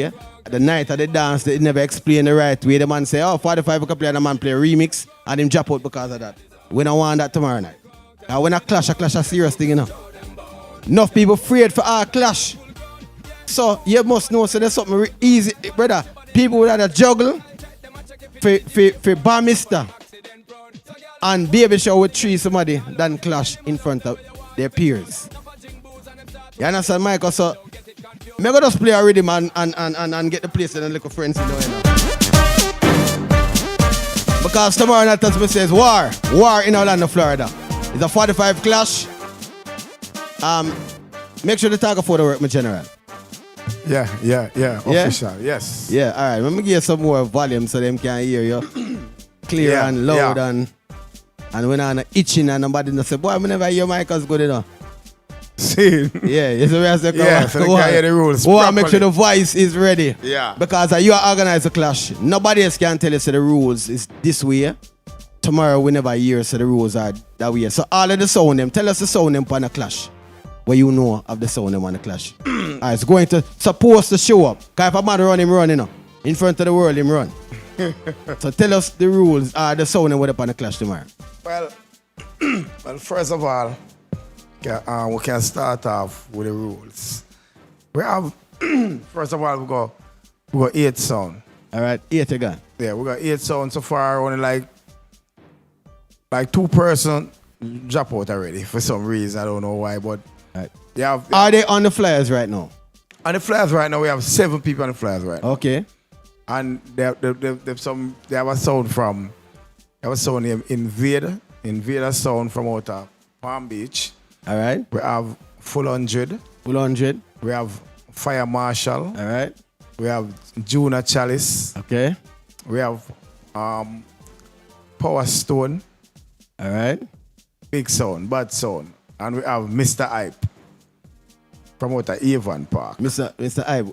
Yeah? The night of the dance, they never explain the right way. The man say, oh, 45 we can play, and the man play a remix, and him drop out because of that. We don't want that tomorrow night. Now when a clash a serious thing, you know. Enough people afraid for our clash. So you must know, so there's something easy, brother. People would rather juggle for bar mister and baby shower with three somebody than clash in front of their peers. You understand, Michael? So I'm going to just play a rhythm and get the place in a little friends in there, you know. Because tomorrow night, as me says, war in Orlando, Florida. It's a 45 clash. Make sure the target photo work, my general. Yeah, official, yes. Yeah, all right. Let me give you some more volume so them can hear you clear and loud and when I'm itching and nobody not say, boy, I never hear Mykals good enough. See? Yeah, you see where I say, so they can hear the rules make sure the voice is ready. Yeah. Because you are organized a clash. Nobody else can tell you so the rules is this way. Tomorrow we never hear so the rules are that way. So all of the sound them, tell us the sound them on the clash. What you know of the sound them on the clash. Alright, it's going to supposed to show up. Because if a man run, him run, you know. In front of the world, him run. So tell us the rules, the sound them what up on the clash tomorrow. Well, first of all, we can start off with the rules. We have, first of all, we got 8 sound. Alright, 8 again. Yeah, we got 8 sound so far. Only like 2 person drop out already for some reason. I don't know why, but right. Are they on the flyers right now? On the flyers right now, we have 7 people on the flyers right now. Okay. And they have a sound from, named Invader sound from out of Palm Beach. All right. We have Full 100. Full 100. We have Fire Marshal. All right. We have Juna Chalice. Okay. We have Power Stone. All right. Big sound, bad sound. And we have Mr. Hype from out of Avon Park. Mr. Hype.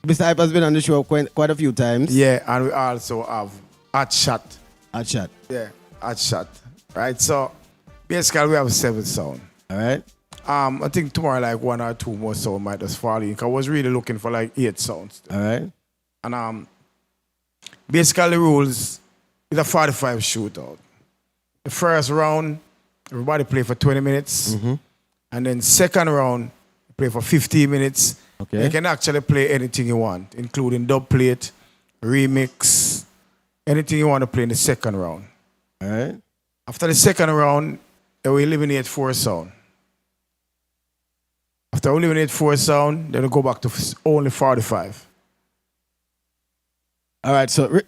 Mr. Hype has been on the show quite a few times. Yeah, and we also have Hot Shot. Hot Shot. Yeah, Hot Shot. Right, so basically we have 7 sound. All right. I think tomorrow like 1 or 2 more sound might just fall in. Cause I was really looking for like 8 sounds. All right. And basically the rules is a 45 shootout. The first round, everybody play for 20 minutes. Mm-hmm. And then second round, play for 15 minutes. Okay. You can actually play anything you want, including dub plate, remix, anything you want to play in the second round. All right. After the second round, we eliminate 4 sound. After we eliminate 4 sound, then we go back to only 45. All right, so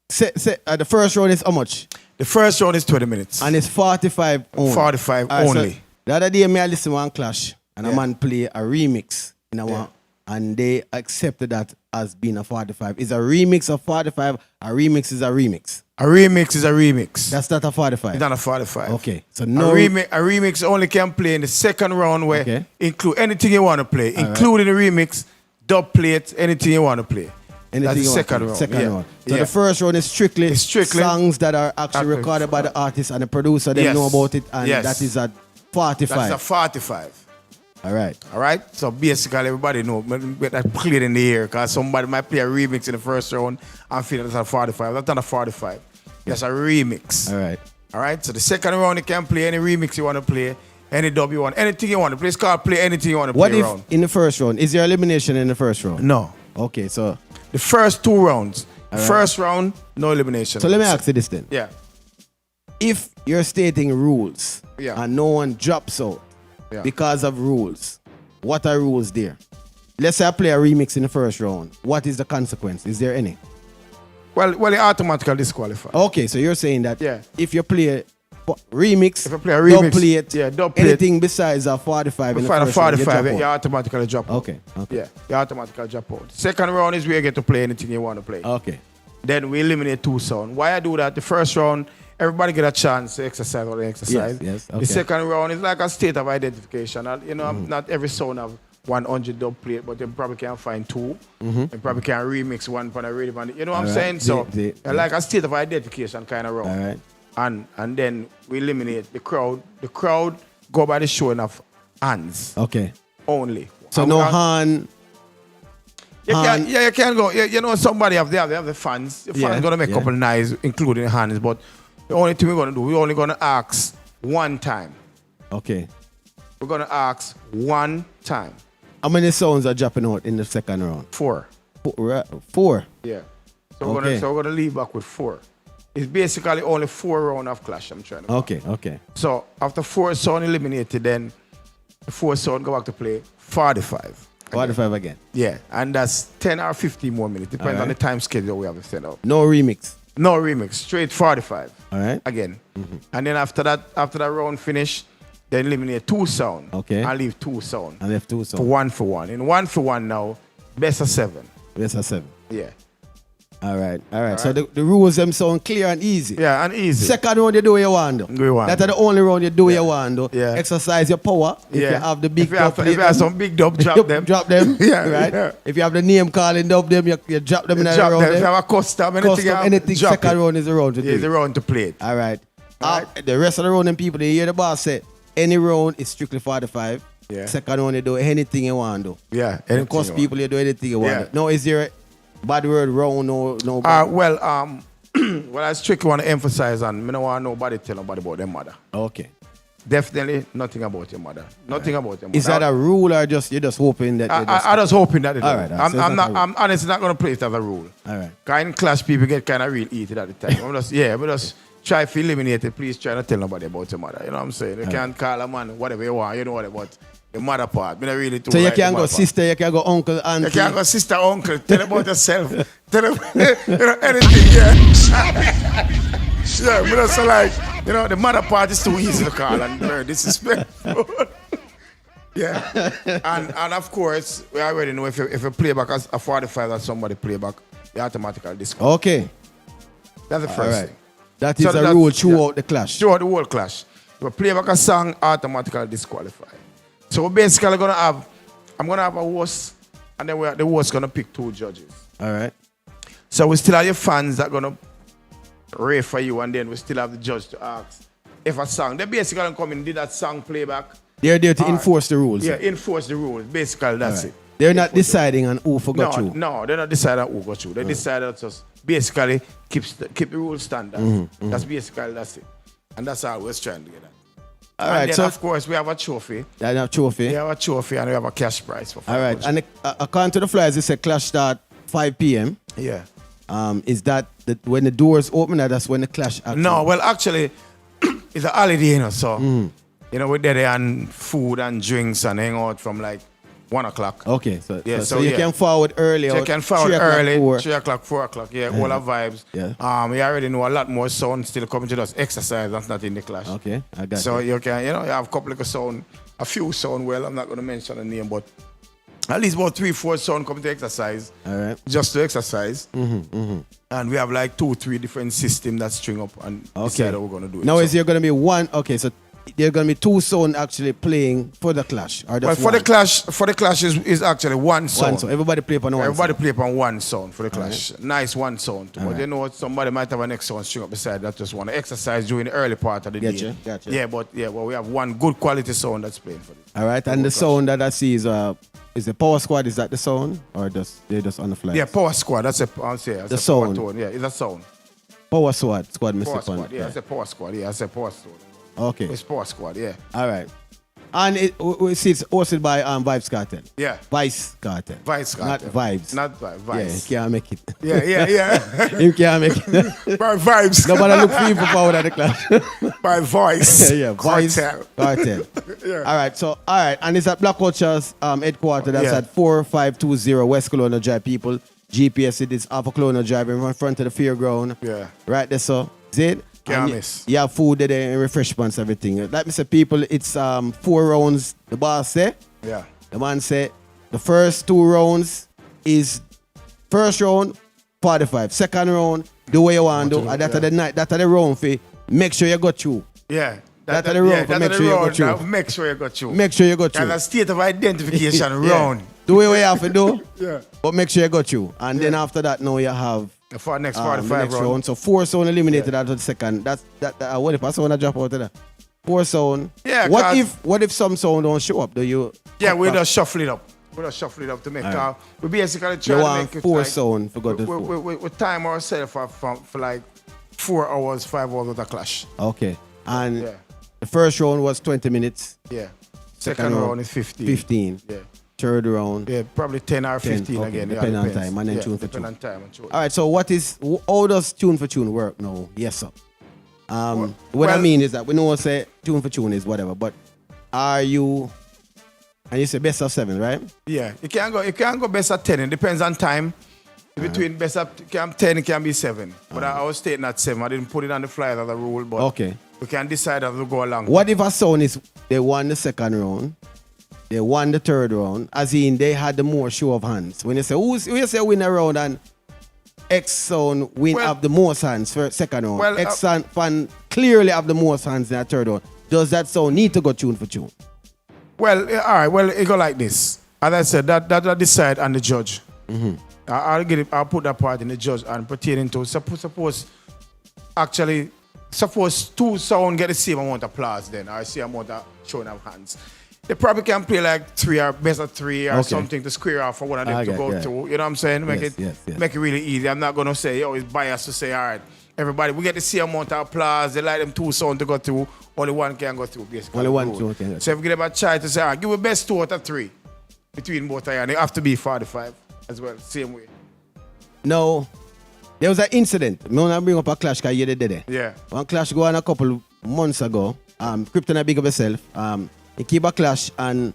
the first round is how much? The first round is 20 minutes. And it's 45 only. 45 right, only. So the other day, I listened to one clash, and a man play a remix in one, and they accepted that as being a 45. Is a remix of 45? A remix is a remix. A remix is a remix. That's not a 45. It's not a 45. Okay, so no. A remix only can play in the second round where include anything you want to play, including the remix, dub plate, anything you want to play. Anything that's the second round. Second round. So the first round is strictly songs that are actually recorded by the artist and the producer. They know about it, and that is a 45. That's a 45. All right. All right. So basically, everybody know that clear in the air because somebody might play a remix in the first round and feel that's a 45. That's not a 45. That's a remix. All right. All right. So the second round, you can play any remix you want to play, any dub you want, anything you want to play. It's called play anything you want to play. What if in the first round? Is there elimination in the first round? No. Okay, so the first 2 rounds. First round, no elimination. So let me ask you this then. Yeah. If you're stating rules and no one drops out because of rules, what are rules there? Let's say I play a remix in the first round. What is the consequence? Is there any? Well, you automatically disqualify. Okay, so you're saying that if you play remix, if you play a remix, dub plate, anything besides a 45 in the first 45, round, you automatically drop out. Okay. Yeah, you automatically drop out. Second round is where you get to play anything you want to play. Okay. Then we eliminate 2 sound. Why I do that? The first round, everybody get a chance to exercise what they exercise. Yes. Okay. The second round is like a state of identification. You know, not every sound have 100 dub plate, but you probably can find 2. You probably can remix one for a rhythm. You know what I'm saying? So, like a state of identification kind of round. All right. And then we eliminate the crowd. The crowd go by the showing of hands. Okay. Only. So no hand. You can go. You know, somebody have the fans. The fans gonna make a couple knives, including hands. But the only thing we're gonna do, we're only gonna ask one time. Okay. We're gonna ask one time. How many sounds are dropping out in the second round? 4. 4. Yeah. So we're gonna leave back with 4. It's basically only 4 rounds of clash. I'm trying to. Okay. So after 4 sound eliminated, then the 4 sound go back to play 45. 45 again. Yeah, and that's 10 or 15 more minutes. Depends on the time schedule we have set up. No remix. No remix. Straight 45. All right. Again. And then after that round finish, then eliminate 2 sound. Okay. And leave 2 sound. And left 2 sound. For 1. In 1 for 1 now, best of 7. Best of 7. Yeah. All right. So the rules them sound clear and easy. Yeah, and easy. Second round you do what you want to. That's the only round you do what you want to. Yeah. Exercise your power. If you have the big dub, if you have some big dub, drop them. Drop them. Yeah, right. Yeah. If you have the name calling dub them, you drop them in the round. If you have a custom, anything second round is the round to do. It's the round to play it. All right. The rest of the round, them people, they hear the boss say, any round is strictly 45. Yeah. Second round, you do anything you want to do. Yeah. Of course, people, you do anything you want to. No, is there bad word round? No. Well, I strictly want to emphasize on, I don't want nobody tell nobody about their mother. Okay. Definitely nothing about your mother. Nothing about your mother. Is that a rule or you're just hoping that? I'm just hoping that it all right, I'm honestly not going to play it as a rule. All right. Kind clash people get kind of real heated at the time. but just try to eliminate it. Please try not to tell nobody about your mother. You know what I'm saying? You can't call a man whatever you want. You know what about your mother part. I really so you can go sister, you can go uncle, auntie. You can go sister, uncle. Tell about yourself. Tell them anything. Yeah. Yeah, but also like, the mother part is too easy to call and very disrespectful. Yeah. And of course, we already know if you play back as a 45 that somebody play back, you automatically disqualify. Okay. That's the first thing. That is a rule throughout the clash. Throughout the whole clash. If you play back a song, automatically disqualify. So we're basically I'm gonna have a host, and then the host gonna pick 2 judges. All right. So we still have your fans that gonna rate for you, and then we still have the judge to ask if a song. They basically gonna come in and do that song playback. They're there to enforce the rules. Yeah, enforce the rules. Basically, that's it. They're not deciding on who forgot you. No, they're not deciding on who got you. They decided to just basically keep the rules standard. That's basically that's it. And that's how we're trying to get that. All right, then so of course we have a trophy. We have a trophy. We have a trophy and we have a cash prize for. All right, and according to the flyers, they say clash start 5 p.m. Yeah. Is that when the doors open, or that's when the clash? No, well actually, it's a holiday, so we're there and food and drinks and hang out from like 1 o'clock. Okay, so you can forward early. So you can forward early, 4. 3 o'clock, 4 o'clock. Yeah, all our vibes. Yeah. We already know a lot more sound still coming to just exercise. That's not in the clash. Okay, I got so you can, you have a couple of sound, a few sound. Well, I'm not going to mention the name, but at least about 3-4 sound come to exercise. All right. Just to exercise. And we have like 2-3 different systems that string up and decide how we're going to do it. Now, is there going to be one? Okay, so there are going to be 2 sound actually playing for the clash, or well, for the clash is actually 1 sound. One sound. Everybody play upon one. Everybody play upon 1 sound for the clash. Right. Nice 1 sound. But somebody might have an next sound string up beside that just want to exercise during the early part of the day. Gotcha. Yeah, but we have 1 good quality sound that's playing for this. All right, and the sound that I see is the Power Squad. Is that the sound, or they're just on the fly? Yeah, Power Squad. That's the sound. Yeah, it's a sound. Power Squad. Power Squad. Yeah, that's a Power Squad. Yeah, that's a Power Squad. Okay. It's Power Squad, yeah. All right. And it's hosted by Vibes Cartel. Yeah. Vice Cartel. Vice Cartel. Not Vibes. Not Vice. Yeah, he can't make it. Yeah. He can't make it. By Vibes. Nobody look for him for power at the clash. By Voice. Yeah, Vice Cartel. Yeah. All right. And it's at Black Culture's headquarters. That's at 4520 West Colonial Drive, people. GPS, it is off of Colonial Drive in front of the fairground. Yeah. Right there, so. Zid. Can't miss. You have food there and refreshments, everything. Like me say, people, it's 4 rounds, the boss say. Yeah. The man said the first 2 rounds is first round, 45. Second round, do what you want to do. And that's the night, that's the round for make sure you got through. Yeah. That's the round for make sure you got through. Make sure you got through. Make sure you got through. And a state of identification round. Do what you have to do. Yeah. But make sure you got through. And then after that, now you have for next 45 round. So 4 sound eliminated out of the second. What if a sound a drop out of that? 4 sound. Yeah. What if some sound don't show up? Do you? Yeah, we just shuffle it up. We just shuffle it up to make we basically You try to want make it 4 like, sound for go to 4. we time ourselves for like 4 hours, 5 hours with a clash. Okay. And Yeah. the first round was 20 minutes. Yeah. Second round is 15. 15. Yeah. Third round. Yeah, probably 10 or 15 okay, again. depending on depends. time and then Yeah, tune for depending tune. on time and tune. All right, so how does tune for tune work now? Yes, sir. What I well- mean is that we know say tune for tune is whatever, but are you, and you say best of 7, right? Yeah, you can't go best at 10. It depends on time. Between best of 10, it can be 7. But I was stating at 7. I didn't put it on the flyer as a rule, but Okay. we can decide as we go along. What if a sound is they won the second round, they won the third round, as in they had the more show of hands? When you say who you say win a round and X sound win up the most hands for second round, well, X sound fan clearly have the most hands in the third round. Does that sound need to go tune for tune? Well, all right. Well, it go like this. As I said, that decide on the judge. I'll put that part in the judge and pertaining to suppose two sound get the same amount of applause then, or same amount of showing of hands. They probably can play like 3 or best of 3 or something to square off for one of them to go to. You know what I'm saying? Make it really easy. I'm not gonna say it's biased to say, all right, everybody, we get the same amount of applause. They like them 2 sound to go through. Only one can go through, basically. Only one can go through. So if we give them a try to say, all right, give a best 2 out of 3 between both of you, and they have to be 45 as well, same way. No, there was an incident. I'm gonna bring up a clash because you did it. Yeah. One clash go on a couple months ago. Krypton big of himself. He keep a clash and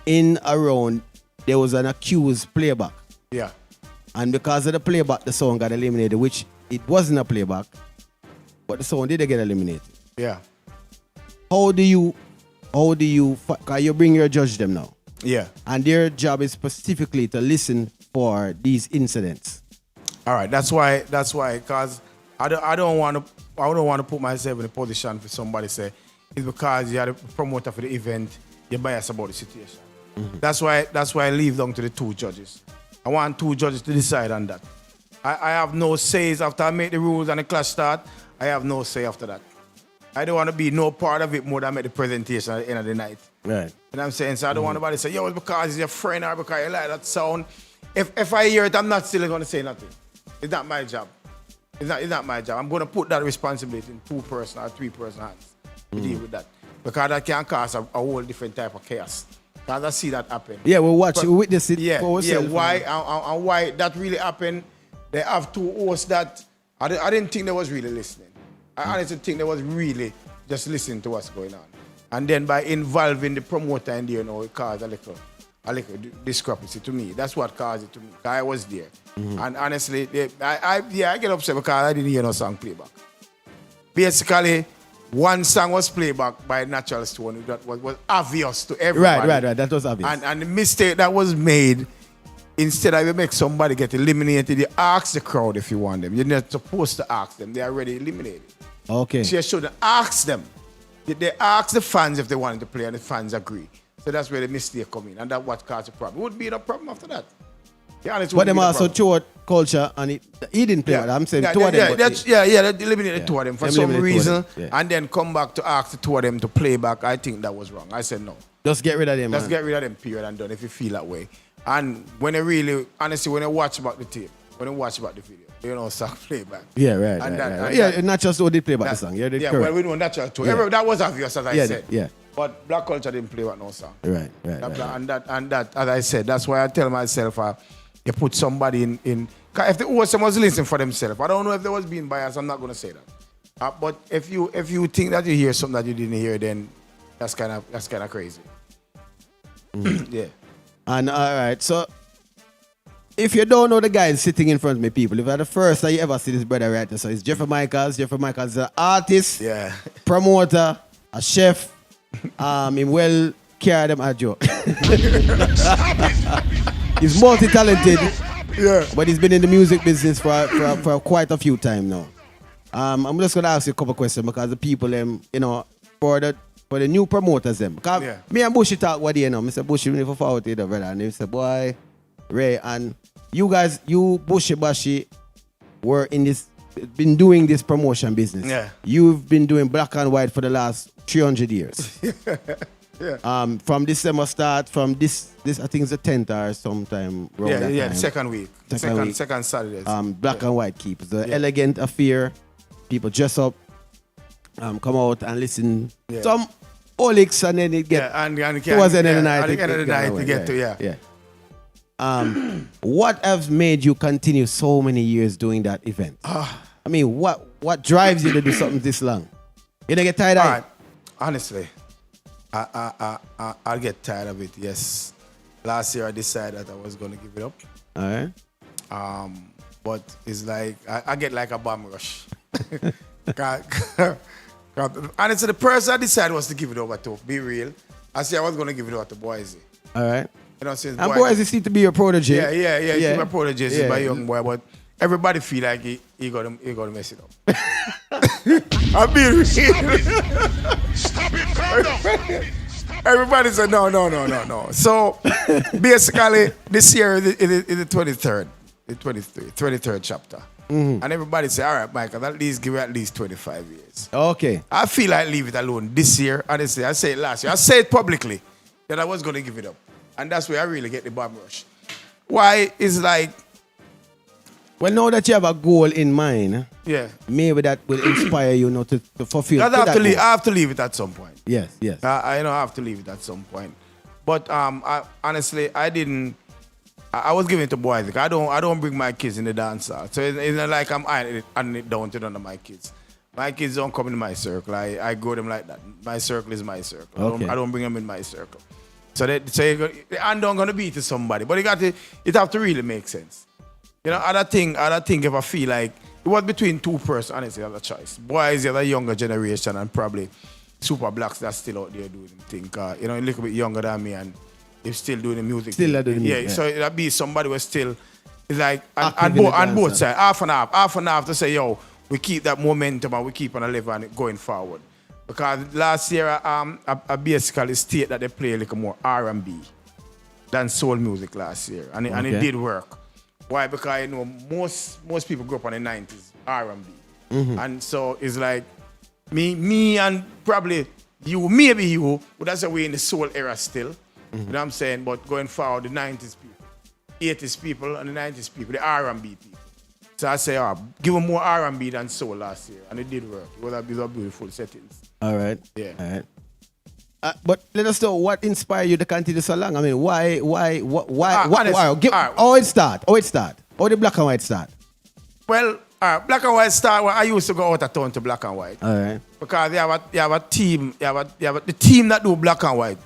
in a round there was an accused playback. Yeah. And because of the playback, the song got eliminated, which it wasn't a playback, but the song did get eliminated. Yeah. How do you, because you bring your judge them now. Yeah. And their job is specifically to listen for these incidents. All right, that's why, because I don't want to put myself in a position for somebody to say it's because you're the promoter for the event, you're biased about the situation. That's why I leave down to the 2 judges. I want 2 judges to decide on that. I have no says after I make the rules and the clash start. I have no say after that. I don't want to be no part of it more than make the presentation at the end of the night. Right. You know what I'm saying? So I don't want nobody to say, yo, it's because he's your friend or because you like that sound. If I hear it, I'm not still going to say nothing. It's not my job. It's not my job. I'm going to put that responsibility in 2-person or 3-person hands to deal with that. Because that can cause a whole different type of chaos. Because I see that happen. Yeah, we witness it. Yeah, why that really happened. They have 2 hosts that I didn't think they was really listening. I honestly think they was really just listening to what's going on. And then by involving the promoter in there, it caused a little discrepancy to me. That's what caused it to me. I was there. And honestly, I get upset because I didn't hear no song playback. Basically, one song was playback by Natural Stone that was obvious to everybody. Right. That was obvious. And the mistake that was made, instead of you make somebody get eliminated, you ask the crowd if you want them. You're not supposed to ask them. They're already eliminated. Okay. So you should ask them. They ask the fans if they wanted to play and the fans agree. So that's where the mistake come in. And that's what caused the problem. It would be no problem after that. Yeah, but them also showed culture and he didn't play. I'm saying 2 of them. They eliminated 2 of them for some reason. And then come back to ask the 2 of them to play back. I think that was wrong. I said no. Just get rid of them. Just get rid of them, period, and done if you feel that way. And when you really, honestly, when you watch about the tape, when you watch about the video, you know, song playback. Yeah, right. Not just who did play back the song. Well, we know natural too. Yeah. That was obvious, as I said. Yeah. But Black Culture didn't play back no song. Right. And that, as I said, that's why I tell myself, you put somebody in. If the OSM was listening for themselves, I don't know if they was being biased. I'm not going to say that. But if you think that you hear something that you didn't hear, then that's kind of crazy. Yeah. And all right, so if you don't know the guy sitting in front of me, people, if you're the first time you ever see this brother right now, so it's Jeffrey Mykals. Jeffrey Mykals is an artist, promoter, a chef. He well carried them a joke. He's multi-talented, but he's been in the music business for quite a few times now. I'm just gonna ask you a couple questions because the people, for the new promoters, because me and Bushy talk what you know. Mr. Bushy, we never forward to the brother, and he said, boy, Ray, and you guys, Bushy Bashi, been doing this promotion business. Yeah. You've been doing black and white for the last 300 years. From December start, from this I think it's the 10th or sometime. Yeah, second week. Second Saturday. Black and white keep. The elegant affair. People dress up, come out and listen. Some Olix and then it get towards the end of the night. At the end of the night we get to what has made you continue so many years doing that event? I mean, what drives you to do something this long? You don't get tired of it? Honestly, I'll get tired of it, yes. Last year I decided that I was going to give it up. All right. But it's like, I get like a bomb rush. Honestly, the person I decided was to give it over to, be real. I said I was going to give it over to Boise. All right. You know, since and Boise seemed to be your protege. Yeah. He's my protege, he's my young boy, but everybody feel like he got to mess it up. I'm being real. Stop it, calm down. Everybody said no. So basically, this year is the 23rd chapter. And everybody say, all right, Mykals, at least give it at least 25 years. Okay. I feel like leave it alone this year. Honestly, I said it last year. I said it publicly that I was going to give it up. And that's where I really get the bomb rush. Why? It's like... Well, now that you have a goal in mind, maybe that will inspire you now to fulfill I have to leave it at some point. Yes. I have to leave it at some point. But honestly, I was giving it to boys. Like, I don't bring my kids in the dance hall. So it's not like I'm ironing it down to none of my kids. My kids don't come in my circle. I grow them like that. My circle is my circle. Okay. I don't bring them in my circle. So the hand don't gonna be to somebody. But it have to really make sense. You know, other thing if I feel like it was between two persons, honestly, other choice. Boys, the other younger generation, and probably super blacks that's still out there doing things. You know, a little bit younger than me, and they're still doing the music. Still doing music. Yeah, so it'll be somebody was still, it's like, on both sides, half and half to say, yo, we keep that momentum and we keep on living going forward. Because last year, I basically stated that they play a little more R&B than soul music last year, and it did work. Why? Because, you know, most people grew up on the 90s, R&B. And so it's like, me and probably you, maybe you, but that's why we're in the soul era still. You know what I'm saying? But going forward, the 90s people, 80s people, and the 90s people, the R&B people. So I say, give them more R&B than soul last year. And it did work. It was a beautiful settings. All right. Yeah. All right. But let us know what inspired you to continue so long. I mean, why? How it start? How the black and white start? Well, black and white start. Well, I used to go out of town to black and white. All right. Because you have a team. The team that do black and white,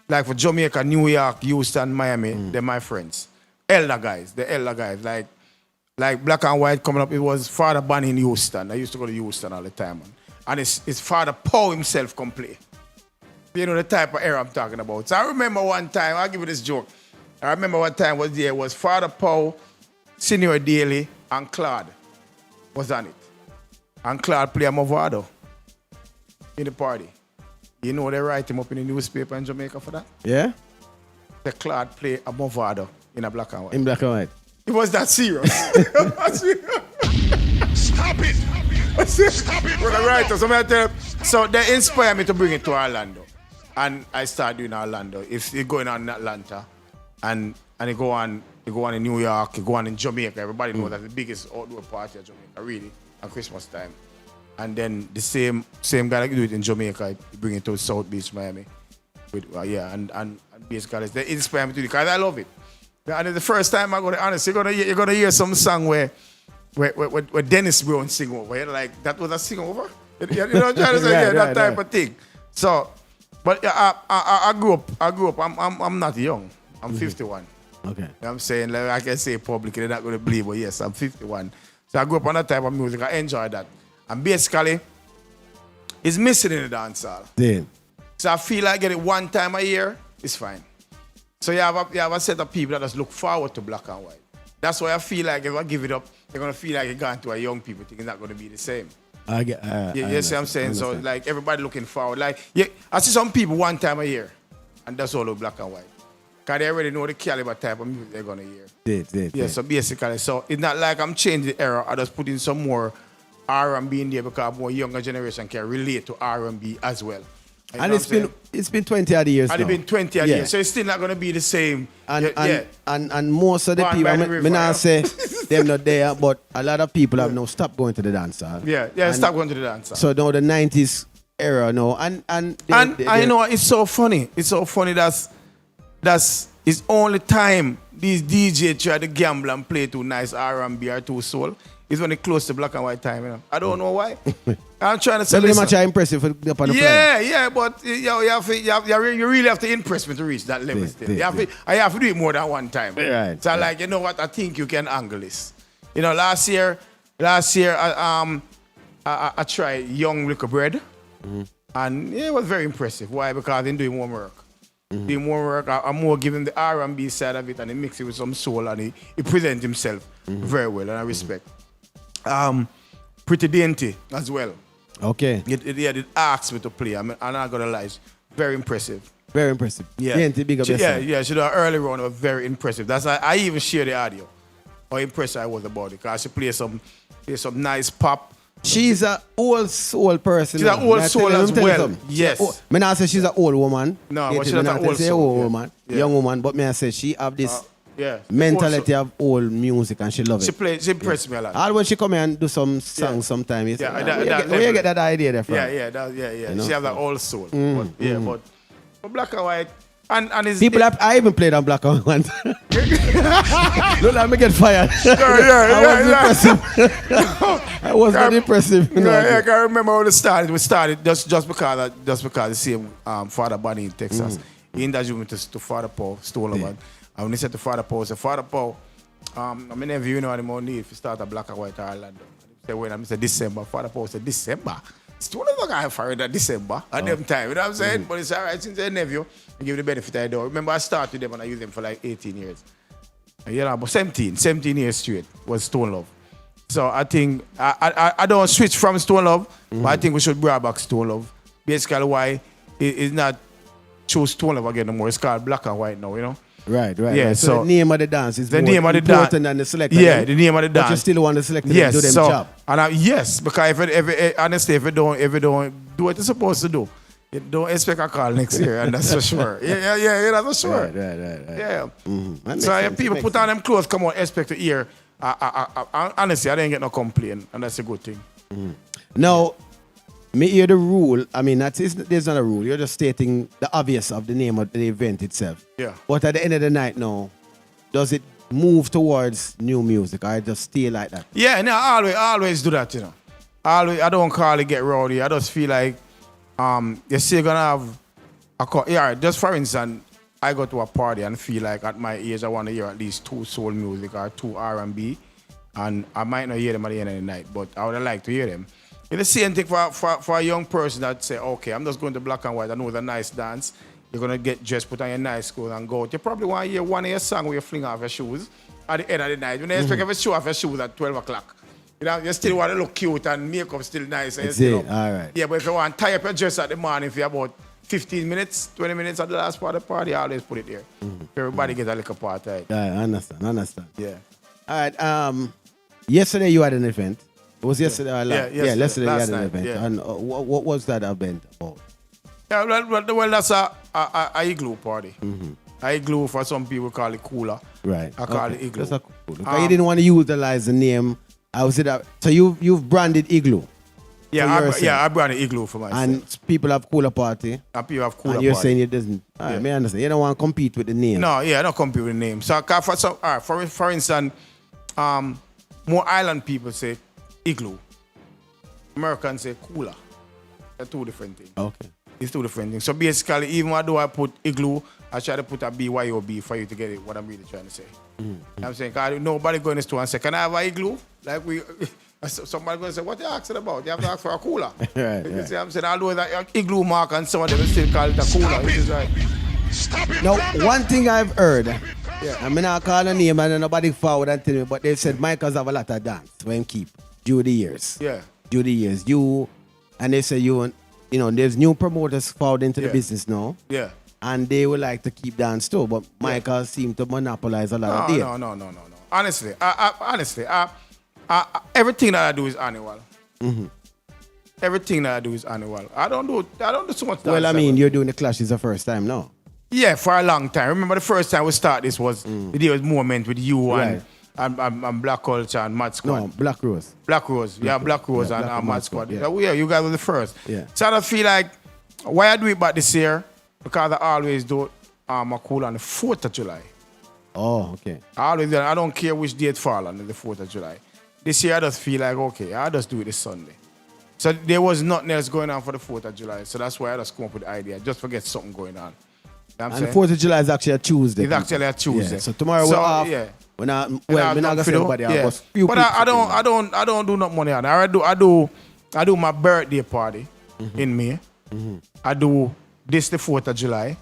like for Jamaica, New York, Houston, Miami. They're my friends. The elder guys. Like black and white coming up. It was Father Bunny in Houston. I used to go to Houston all the time, and his Father Paul himself can play. You know the type of era I'm talking about. So I remember one time, I'll give you this joke. I remember one time was Father Paul, Senior Daly, and Claude was on it. And Claude played a Movado in the party. You know they write him up in the newspaper in Jamaica for that? Yeah? The Claude played a Movado in a black and white. In black and white. It was that serious. Stop it. Stop it. When I write so they inspired me to bring it to Orlando. And I started doing Orlando. It's going on in Atlanta, and it go on in New York, it go on in Jamaica. Everybody knows that's the biggest outdoor party in Jamaica, really, at Christmas time. And then the same guy that do it in Jamaica, he bring it to South Beach, Miami. And basically they inspire me to do it because I love it. And it's the first time I go to honest, you're gonna hear some song where Dennis Brown sing over. Like that was a sing over. You know what I'm trying to say? That type of thing. So. But I grew up. I'm not young. I'm 51. Okay. You know what I'm saying? Like I can say publicly, they're not going to believe, but yes, I'm 51. So I grew up on that type of music. I enjoy that. And basically, it's missing in the dancehall. Damn. So I feel like get it one time a year, it's fine. So you have a set of people that just look forward to black and white. That's why I feel like if I give it up, they're going to feel like you're going to a young people thing. It's not going to be the same. You see what I'm saying? So like everybody looking forward. Like I see some people one time a year, and that's all black and white. Because they already know the caliber type of music they're gonna hear. So basically, so it's not like I'm changing the era. I just put in some more R&B in there because more younger generation can relate to R&B as well. And it's been 20 odd years. And now. it's been 20 odd years. So it's still not going to be the same. And most of the people, I not say them not there, but a lot of people have now stopped going to the dance hall. Stop going to the dance hall. So now the 90s era now. And I know it's so funny. It's so funny that's it's only time these DJs try to gamble and play too nice R&B or too soul is when they close to black and white time. You know? I don't know why. I'm trying to say. Very much impressive for the but you really have to impress me to reach that level. I have to do it more than one time. Right. So like, you know what? I think you can angle this. You know, last year I tried Young Liquor Bread, and it was very impressive. Why? Because I didn't do more work. Doing more work, I'm more giving the R&B side of it, and he mix it with some soul, and he presents himself very well, and I respect. Pretty Dainty as well. Okay. It asked me to play. I'm not gonna lie, it's very impressive. Very impressive. Yeah. Dainty, big up yourself. Yeah. She did an early round, was very impressive. That's I even share the audio. How impressed I was about it, because she played some nice pop. She's an old soul person. She's an old soul as well. Yes. Me not say she's an old woman. No, but she's not an old soul. Woman, young woman. But me I say she have this mentality of old music, and she love it. She impressed me a lot. All when she come here and do some songs sometimes. Where you get that idea there from? Yeah. She have that old soul. But black and white. And people I even played on black and white. Don't let me get fired. I was not impressive. I can remember how it started. We started just because the same Father Bunny in Texas. He introduced me to Father Paul Stoller. And when he said to Father Paul, Father Paul, I'm in you know anymore need if you start a black and white Ireland. He said, when I said December, Father Paul said December. Stoller not going to fire that December at them time. You know what I'm saying? But it's all right since they're nephew. I give the benefit I do. Remember I started with them and I used them for like 18 years. You know, but 17 years straight was Stone Love. So I think I don't switch from Stone Love, but I think we should bring back Stone Love. Basically why it's not choose Stone Love again no more. It's called Black and White now, you know? Right. Yeah, so the name of the dance is the more name of the important than the selector. Yeah, the name of the dance. But you still want the selector to do them job. And yes, because honestly, if you don't do what you're supposed to do, you don't expect a call next year, and that's for sure. Yeah, that's for sure. Right. Yeah. So if people put on them clothes, come on, expect to hear. Honestly, I didn't get no complaint, and that's a good thing. Now, me hear the rule. I mean, there's not a rule. You're just stating the obvious of the name of the event itself. Yeah. But at the end of the night now, does it move towards new music, or just stay like that? Yeah, no, I always do that, you know. I don't call it get rowdy. I just feel like you're still gonna have just for instance, I go to a party and feel like at my age I want to hear at least 2 soul music or 2 R&B, and I might not hear them at the end of the night, but I would like to hear them. It's the same thing for a young person that say, okay, I'm just going to black and white. I know it's a nice dance. You're going to get dressed, put on your nice clothes and go out. You probably want to hear one of your songs where you fling off your shoes at the end of the night. You don't expect to show off your shoes at 12 o'clock. You know, you still want to look cute and makeup still nice. That's it, all right. Yeah, but if you want to tie up your dress at the morning for about 15 minutes, 20 minutes at the last part of the party, I always put it there. Everybody gets a little part of it. Yeah, I understand. Yeah. All right. Yesterday you had an event. It was yesterday or last? Yeah, yesterday you had an night, event. yeah. And what was that event about? Yeah, well that's a igloo party. Igloo, for some people call it cooler. Right. I call it igloo. That's a cool. You didn't want to utilize the name. So you've branded igloo. Yeah, I branded igloo for myself. And people have cooler party. And people have cooler and you're party. saying it doesn't. All right, I understand. You don't want to compete with the name. No, I don't compete with the name. So for instance, more island people say igloo. Americans say cooler. They're 2 different things. Okay. It's 2 different things. So basically, even though I put igloo, I try to put a BYOB for you to get it, what I'm really trying to say. You know what I'm saying? Because nobody going to the store and say, can I have an igloo? Like somebody going to say, what are you asking about? You have to ask for a cooler. right. You see what I'm saying? Although that igloo mark and some of them still call it a cooler. Which is right. Now, one thing I've heard, I mean, I call a name and nobody forward and tell me, but they said Mykals have a lot of dance when keep due the years. Yeah. Due the years. And they say there's new promoters forward into the business now. Yeah. And they would like to keep dance too, but Mykals seem to monopolize a lot of it. No. Honestly, everything that I do is annual. everything that I do is annual. I don't do so much. Well, I mean, you're doing the Clash is the first time now. Yeah, for a long time. Remember the first time we started this was the day was moment with you and Black Culture and Mad Squad. No, Black Rose. Black Rose. Yeah, Black Rose and Mad Squad. Yeah. Yeah, you guys were the first. Yeah. So I feel like why I do it back this year, because I always do Cool on the 4th of July. Oh, okay. I don't care which date fall on the 4th of July. This year I just feel like, okay, I just do it this Sunday. So there was nothing else going on for the 4th of July. So that's why I just come up with the idea. Just forget something going on. You know and the 4th of July is actually a Tuesday. It's actually a Tuesday. Yeah, so tomorrow we're off. Yeah. We're not gonna say nobody else. But I don't do not money on it. I do my birthday party in May. I do this the 4th of July.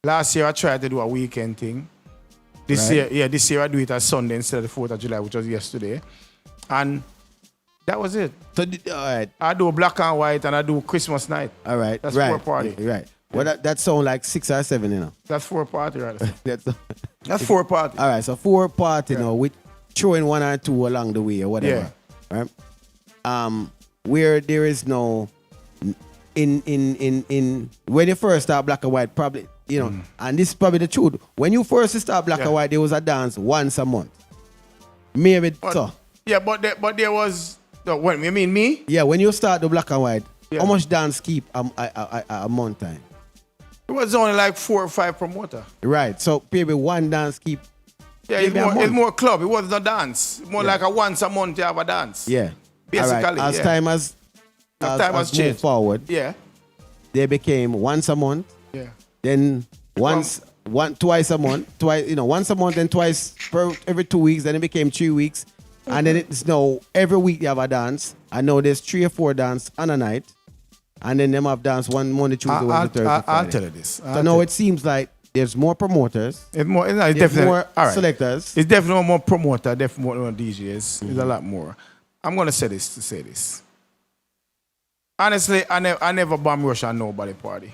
Last year I tried to do a weekend thing. This year I do it as Sunday instead of the 4th of July, which was yesterday. And that was it. So all right. I do black and white and I do Christmas night. All right. That's 4 party. Yeah, right. Well, that sounds like 6 or 7, you know. That's 4 party, right? That's 4 party. All right, so 4 party, you know, with throwing 1 or 2 along the way or whatever. Yeah. Right? Where there is no in when you first start black and white, probably, you know, and this is probably the truth. When you first start black and white, there was a dance once a month. Maybe so. Yeah, but there was when you mean me? Yeah, when you start the black and white, how much dance keep a month time? It was only like 4 or 5 promoter. Right. So maybe one dance keep. Yeah, it's more club. It wasn't a dance. More like a once a month you have a dance. Yeah. Basically. Right. As time has changed moved forward. Yeah. They became once a month. Yeah. Then twice a month. Once a month, then twice every 2 weeks. Then it became 3 weeks. And then it's now every week you have a dance. I know there's 3 or 4 dance on a night. And then them have dance one Monday, Tuesday, Wednesday, Thursday, Friday. I'll tell you this. So now it seems like there's more promoters. It's definitely more selectors. It's definitely more promoter, definitely more DJs. There's a lot more. I'm going to say this. Honestly, I never bomb rush on nobody party.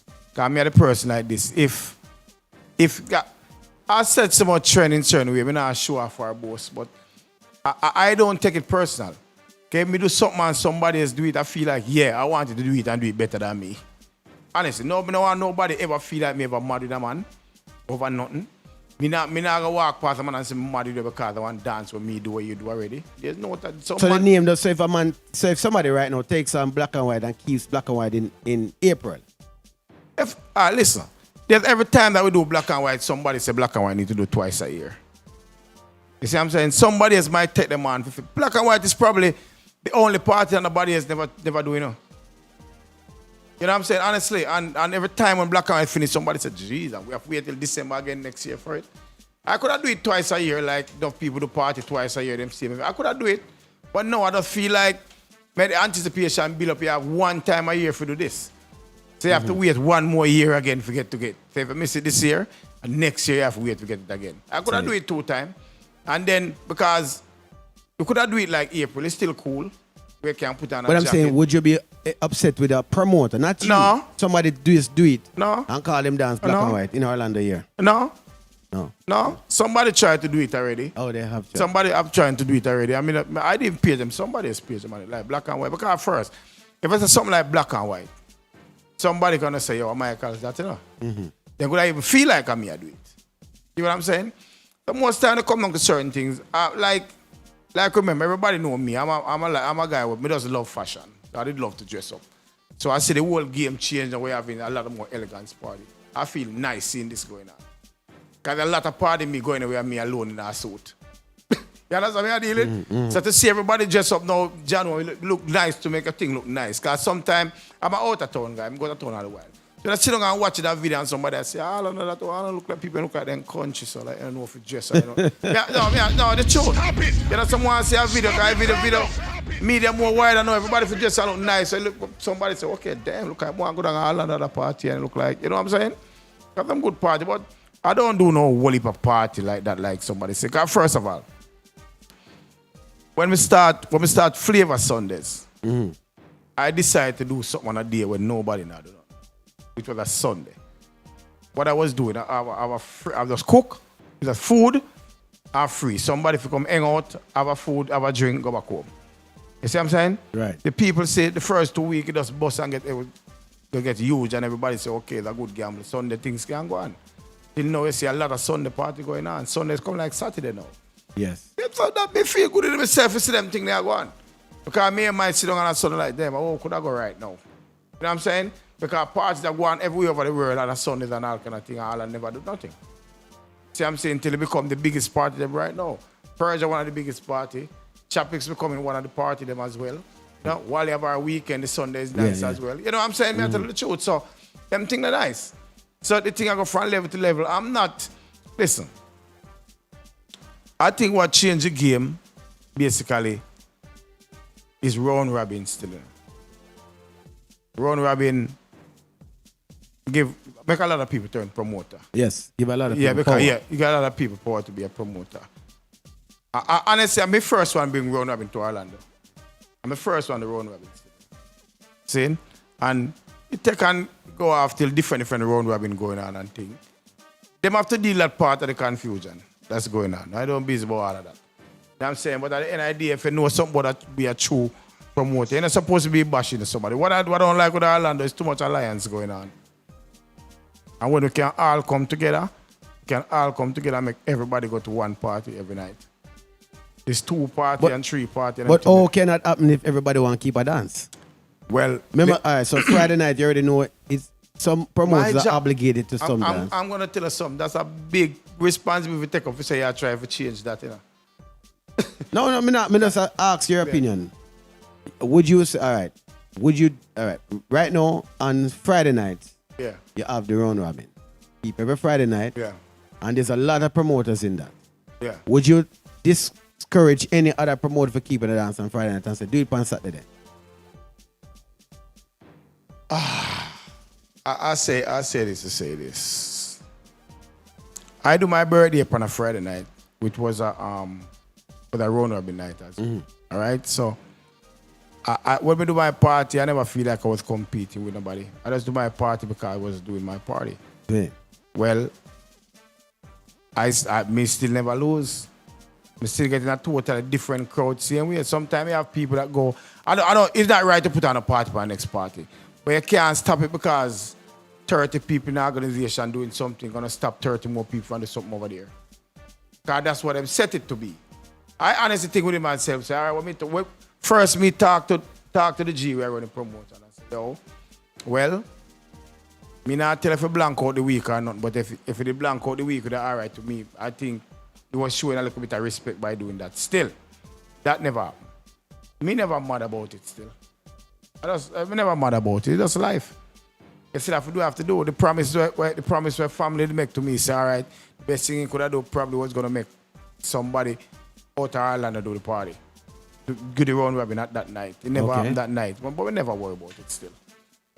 Because I'm the person like this. If I said so much trend in certain way, I'm not sure off our boss, but I don't take it personal. Okay, me do something and somebody else do it, I feel like, yeah, I wanted to do it and do it better than me. Honestly, no want nobody ever feel like me ever mad with a man over nothing. Me not gonna walk past a man and say mad with you because I want to dance with me, do what you do already. There's no that. So the name does, so if somebody right now takes on black and white and keeps black and white in April. Listen, there's every time that we do black and white, somebody say black and white need to do twice a year. You see what I'm saying? Somebody else might take them on. Black and white is probably the only party and nobody else never do, you know. You know what I'm saying? Honestly, and every time when black and white finish, somebody said, geez, we have to wait till December again next year for it. I could have do it twice a year, like enough people do party twice a year, them same. I could have do it. But no, I just feel like the anticipation build up, you have 1 time a year to do this. So you have to wait 1 more year again to get. So if you miss it this year, and next year you have to wait to get it again. I could have do it 2 times. And then, because you could have do it like April, it's still cool. We can put on a But I'm jacket. saying, would you be upset with a promoter? Not you. No. Somebody do it. No. And call them dance black and white in Orlando here. No. No. Somebody tried to do it already. Oh, they have tried. Somebody have trying to do it already. I mean, I didn't pay them. Somebody else pays them like black and white. Because first, if it's something like black and white, somebody gonna say, yo, Mykals, that, you know. Then could I even feel like I'm here do it? You know what I'm saying? The most time they come down to certain things, like remember, everybody know me. I'm a guy who just love fashion. I did love to dress up. So I see the whole game change and we're having a lot of more elegance party. I feel nice seeing this going on. Because a lot of party me going away and me alone in a suit. You understand what I'm dealing? So to see everybody dress up now, January, look nice to make a thing look nice. Because sometimes I'm an out of town guy. I'm going to town all the while. So I sit down and watch that video and somebody say, I don't know that. I don't look like people look like them country, so like I don't know if it's dress or you know. No, the truth. You know, someone say a video, video. Media more wide, I know everybody for dress look nice. So look, somebody say, okay, damn, look like I go down all another party and look like, you know what I'm saying? Got them good party, but I don't do no whole heap of party like that, like somebody say. Because first of all, when we start Flavor Sundays, I decided to do something on a day when nobody now do that. Which was a Sunday. What I was doing, I was just cook, it was food, and free. Somebody if you come hang out, have a food, have a drink, go back home. You see what I'm saying? Right. The people say the first 2 weeks it just bust and get huge and everybody say, okay, it's a good gamble. Sunday things can go on. You know, you see a lot of Sunday party going on. Sundays come like Saturday now. Yes. So that me feel good in myself to see them things they are going. Because me and might sit down on a Sunday like them. Oh, could I go right now? You know what I'm saying? Because parties that go on everywhere over the world on a Sundays and all kind of thing, all and never do nothing. See what I'm saying? Until it become the biggest party them right now. Persia one of the biggest party. Chappick's becoming one of the party them as well. You know, while you have our weekend, the Sunday is nice as well. You know what I'm saying? Me I tell you the truth. So them things are nice. So the thing I go from level to level. I'm not, listen. I think what changed the game basically is round robin still. Round robin make a lot of people turn promoter. Yes, give a lot of people Yeah, because power. you got a lot of people power to be a promoter. Honestly, I'm the first one bring round robin to Orlando. I'm the first one to round robin. See? And it take and go off till different round robin going on and things. Them have to deal that part of the confusion that's going on. I don't busy about all of that. You know what I'm saying? But at the end of the day, if you know somebody that be a true promoter, you're not supposed to be bashing somebody. What I don't like with Orlando is too much alliance going on. And when we can all come together, and make everybody go to one party every night. There's 2 party and 3 party. But how can that happen if everybody want to keep a dance? Well, remember, all right, so Friday night, you already know it's some promoters are obligated to some dance. I'm going to tell you something. That's a big responsibility to take up. You say you try to change that, you know. No, me just ask your opinion. Would you say, all right, right now on Friday night, you have the round robin. Keep every Friday night. Yeah. And there's a lot of promoters in that. Yeah. Would you discourage any other promoter for keeping the dance on Friday night and say, do it on Saturday? I say this. I do my birthday on a Friday night, which was a round robin night as well. All right, so when we do my party, I never feel like I was competing with nobody. I just do my party because I was doing my party. Yeah. Well, I still never lose. I'm still getting a totally different crowd. Same way. Sometimes you have people that go, I don't. It's not right to put on a party for the next party, but you can't stop it because 30 people in the organization doing something gonna stop 30 more people from doing something over there. Because that's what I'm set it to be. I honestly think with myself, say, all right, first me talk to the G where I run the promoter. And I said, yo, well, me not tell if you blank out the week or not, but if you blank out the week, that's all right to me. I think he was showing a little bit of respect by doing that. Still, that never happened. Me never mad about it still. I'm never mad about it. It's just life. You still have to do. The promise where family make to me, say, all right, the best thing you could have done probably was going to make somebody out of Ireland do the party. Get the round robin at that night. It never happened that night. But we never worry about it still. You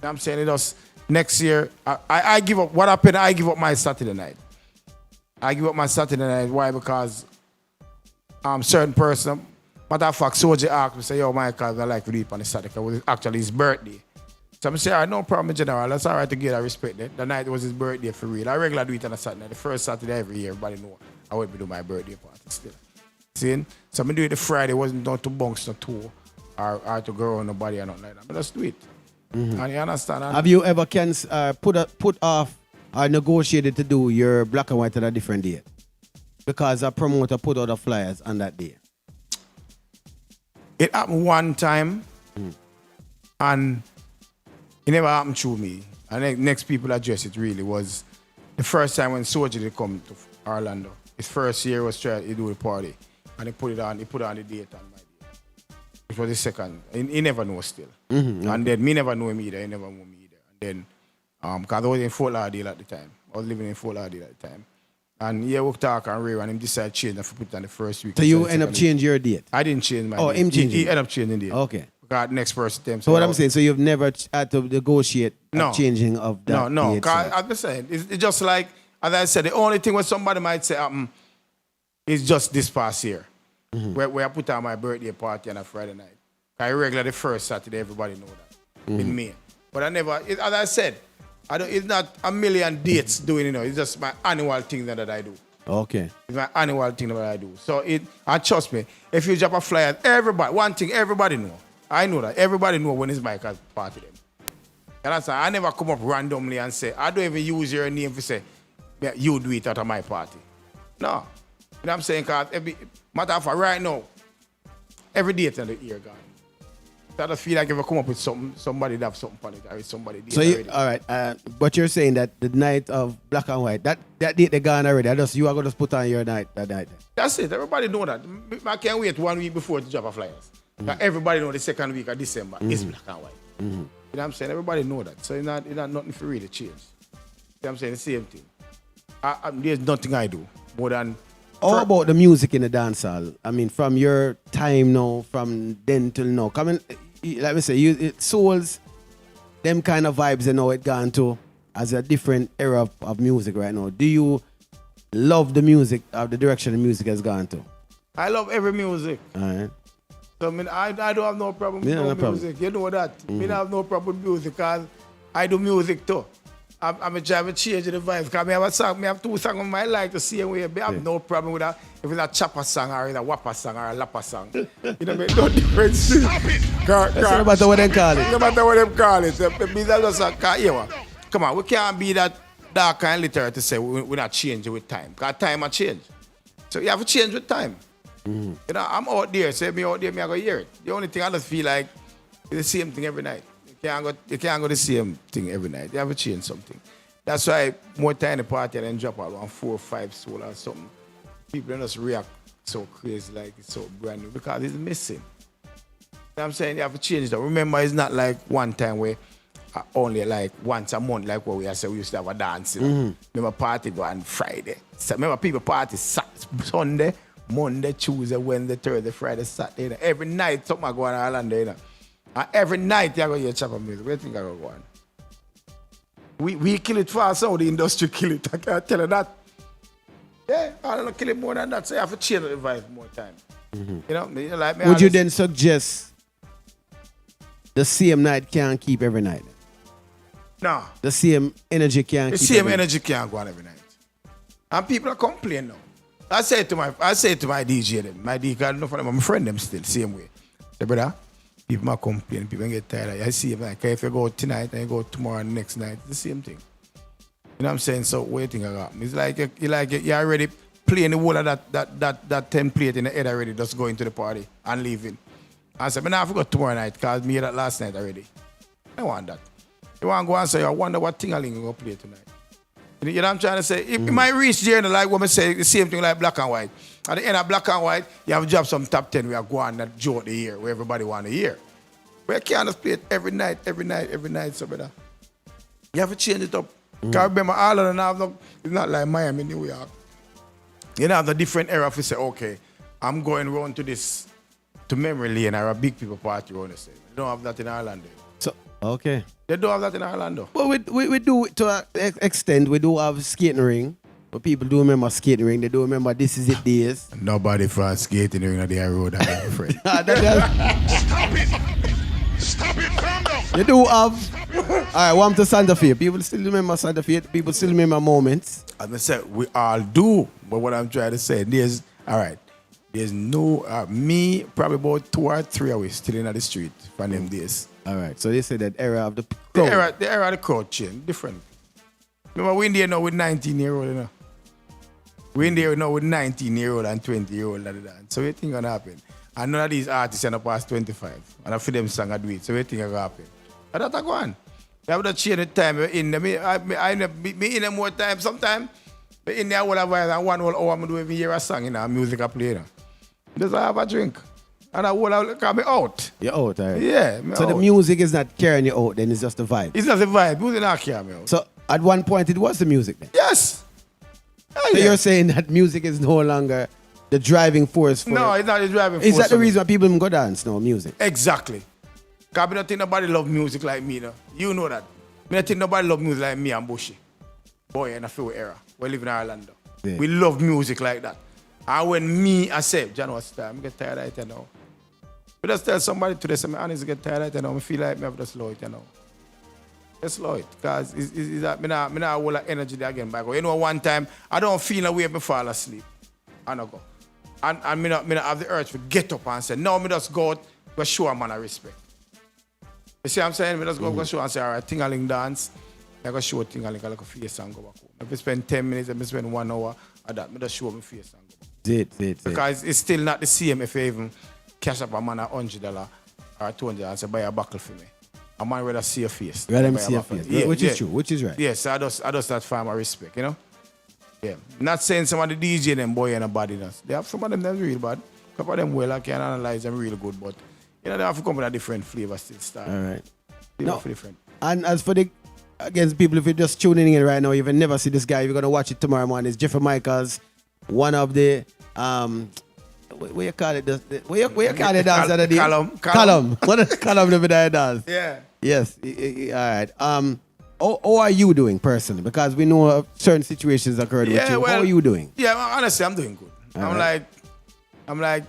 know what I'm saying? It just, next year, I give up. What happened? I give up my Saturday night. Why? Because certain person, matter of fact, Soji asked me, say, yo, Mykals, I like to leave on the Saturday. It was actually his birthday. So I say, all right, no problem in general. That's all right to get that respect. The night was his birthday for real. I regularly do it on a Saturday. The first Saturday every year, everybody know I went to do my birthday party still. See? So I do it the Friday. It wasn't done to bunks, no tour, or to go on nobody or nothing like that. But just do it. And you understand? Have you ever put off or negotiated to do your black and white on a different day? Because a promoter put out the flyers on that day. It happened one time, and it never happened through me. And the next people address it really was the first time when Soji did come to Orlando. His first year was trying to do the party. And he put it on the date on my day. It was the second. He never knows still. And then me never know him either. He never knew me either. And then, because I was in Fort Lauderdale at the time. I was living in Fort Lauderdale at the time. And we talk and rare and him decided to change and put it on the first week. So you end up changing your date? I didn't change my date. Oh, him changing? He ended up changing the date. Okay. Because next person. So what I'm saying, so you've never had to negotiate a changing of that No. date? Because as I said, it's just like, as I said, the only thing what somebody might say is just this past year. Where I put on my birthday party on a Friday night. I regularly the first Saturday, everybody know that. In May. But I never, as I said, it's not a million dates doing, it's just my annual thing that I do. Okay. It's my annual thing that I do. So and trust me, if you drop a flyer, one thing everybody know. I know that. Everybody know when it's Mykals party then. And that's why I never come up randomly and say, I don't even use your name to say, yeah, you do it at my party. No. You know what I'm saying? Because matter of fact, right now, every date in the year gone. So I just feel like if I come up with something, somebody have something on it, or somebody did So already. all right, but you're saying that the night of Black and White, that date they gone already. You are going to put on your night that night. That's it. Everybody know that. I can't wait 1 week before to drop a flyers. Everybody know the second week of December is Black and White. You know what I'm saying? Everybody know that. So it's not nothing for really change. You know what I'm saying? The same thing. There's nothing I do more than... How about the music in the dancehall? I mean, from your time now, from then till now. Like we say, it souls, them kind of vibes, you know, it gone to as a different era of music right now. Do you love the music, or the direction the music has gone to? I love every music. All right. So I don't have no problem with music. Problem. You know that. I don't have no problem with music because I do music too. I'm trying to change the vibes because I have 2 songs on my life to see way. I have no problem with that. If it's a chopper song or a whopper song or a lapper song. You know, make no difference. No matter what they call it. No matter what they call it. Come on, we can't be that dark and literary to say we're not changing with time. Because time has changed. So you have to change with time. You know, I'm out there. Say me out there, I go hear it. The only thing I just feel like is the same thing every night. You can't go the same thing every night. You have to change something. That's why more time in the party and then drop out around 4 or 5 soul or something. People don't just react so crazy like it's so brand new because it's missing. You know what I'm saying? You have to change that. Remember, it's not like one time where only like once a month, like what we used to have a dance. You know? Remember party go on Friday. So remember people party Sunday, Monday, Tuesday, Wednesday, Thursday, Friday, Saturday. You know? Every night something go on in Orlando. You know? And every night you go hear chopper music. Where do you think I go on? We kill it fast, so the industry kill it. I can't tell you that. Yeah, I don't kill it more than that. So you have to change the vibe more time. You know, like me. Would you then suggest the same night can't keep every night? No. The same energy can't The keep same every energy can't go on every night. And people are complaining now. I say to my DJ them, my DJ, I don't know for them, I'm a friend them still, same way. Say, brother, people are complaining, people get tired. I see like if you go tonight and you go tomorrow and next night, it's the same thing. You know what I'm saying? So waiting around. It's like you're already playing the whole of that template in the head already, just going to the party and leaving. I said, I forgot tomorrow night because me that last night already. I want that. You want to go and say, I wonder what thing-a-ling you're going to play tonight. You know what I'm trying to say? It might reach there, like what I say, the same thing like Black and White. At the end of Black and White, you have to drop some top 10 we are going that joke the year, where everybody want to hear. But you can't just play it every night, so brother. You have to change it up. Because remember, all of them have it's not like Miami, New York. You know, have the different era if you say, okay, I'm going round to memory lane or a big people party around the same. They don't have that in Orlando. So, okay. They don't have that in Orlando. Well, we do to an extent. We do have skating ring. But people do remember skating ring. They do remember this is it days. Nobody for skating ring on the road, I'm afraid. Stop it, calm down. You do have. All right, one to Santa Fe. People still remember Santa Fe. People still remember moments. As I said, we all do. But what I'm trying to say, there's no, me, probably about 2 or 3 hours still in the street from them days. All right, so they say that era of the crowd. The era of the crowd changed, different. Remember, we're in there now with 19-year-old, you know. We're in there now with 19-year-old and 20-year-old. So what think gonna happen? And none of these artists are not past 25. And I feel them song I do it. So what think gonna happen? And that's go on. You have to change the time in there. I in there more time sometimes. But in there, all of and 1 whole hour, I'm doing every year a song, you know, music I play, you know. Just have a drink. And I will call me out. You're out, all right? Yeah. So the music is not carrying you out, then it's just the vibe. It's not the vibe. Music not carry me out. So at one point, it was the music then? Yes. Oh, So yeah. you're saying that music is no longer the driving force for No, it? it's not the driving force. Is that the of it. reason why people go dance now, music? Exactly. Because I don't think nobody love music like me, no. You know that. I don't think nobody love music like me and Bushy. Boy, in a few era. We live in Orlando. Yeah. We love music like that. And when I say, John, what's time? I get tired of it, you know. But just tell somebody today, say, I honestly get tired of it, you know. I feel like I have to slow it, you know. Just slow it. Because it's that me not hold that energy there again. Back. You know, one time, I don't feel a way me fall asleep. I don't go. And me not have the urge to get up and say, no, me just go show a man a respect. You see what I'm saying? Me just go show and say, all right, ting-a-ling dance. I go show ting-a-ling, I look a face and go back home. If I spend 10 minutes, if I spend 1 hour, at that, me just show my face and go back. Because it's still not the same if you even cash up a man $100 or $200 and say, buy a buckle for me. A man rather see your face. Rather see your face. Yeah, which is true, which is right. Yes, I just that find my respect, you know? Yeah. Not saying some of the DJ them boy and a badiness. They have some of them that's real bad. A couple of them well, I can analyze them real good, but you know, they have to come with a different flavor still style. All right. No. Different. And as for the against people, if you're just tuning in right now, you've never see this guy, you're gonna watch it tomorrow morning. It's Jeffrey Mykals, one of the what you call it? What you call it dance of the day? Column. What is column of the dance? Yeah. Yes. All right. How are you doing personally? Because we know certain situations occurred with you. How are you doing? Yeah, honestly, I'm doing good. I'm like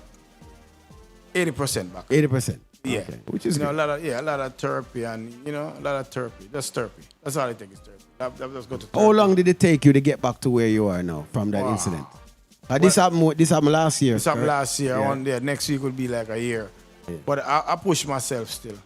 80% back. 80%. Yeah. Okay. Which is a lot of therapy and a lot of therapy. Just therapy. That's all I think is therapy. I've just go to therapy. How long did it take you to get back to where you are now from that incident? This happened last year. This happened last year. Yeah. One day. Next week would be like a year. Yeah. But I push myself still.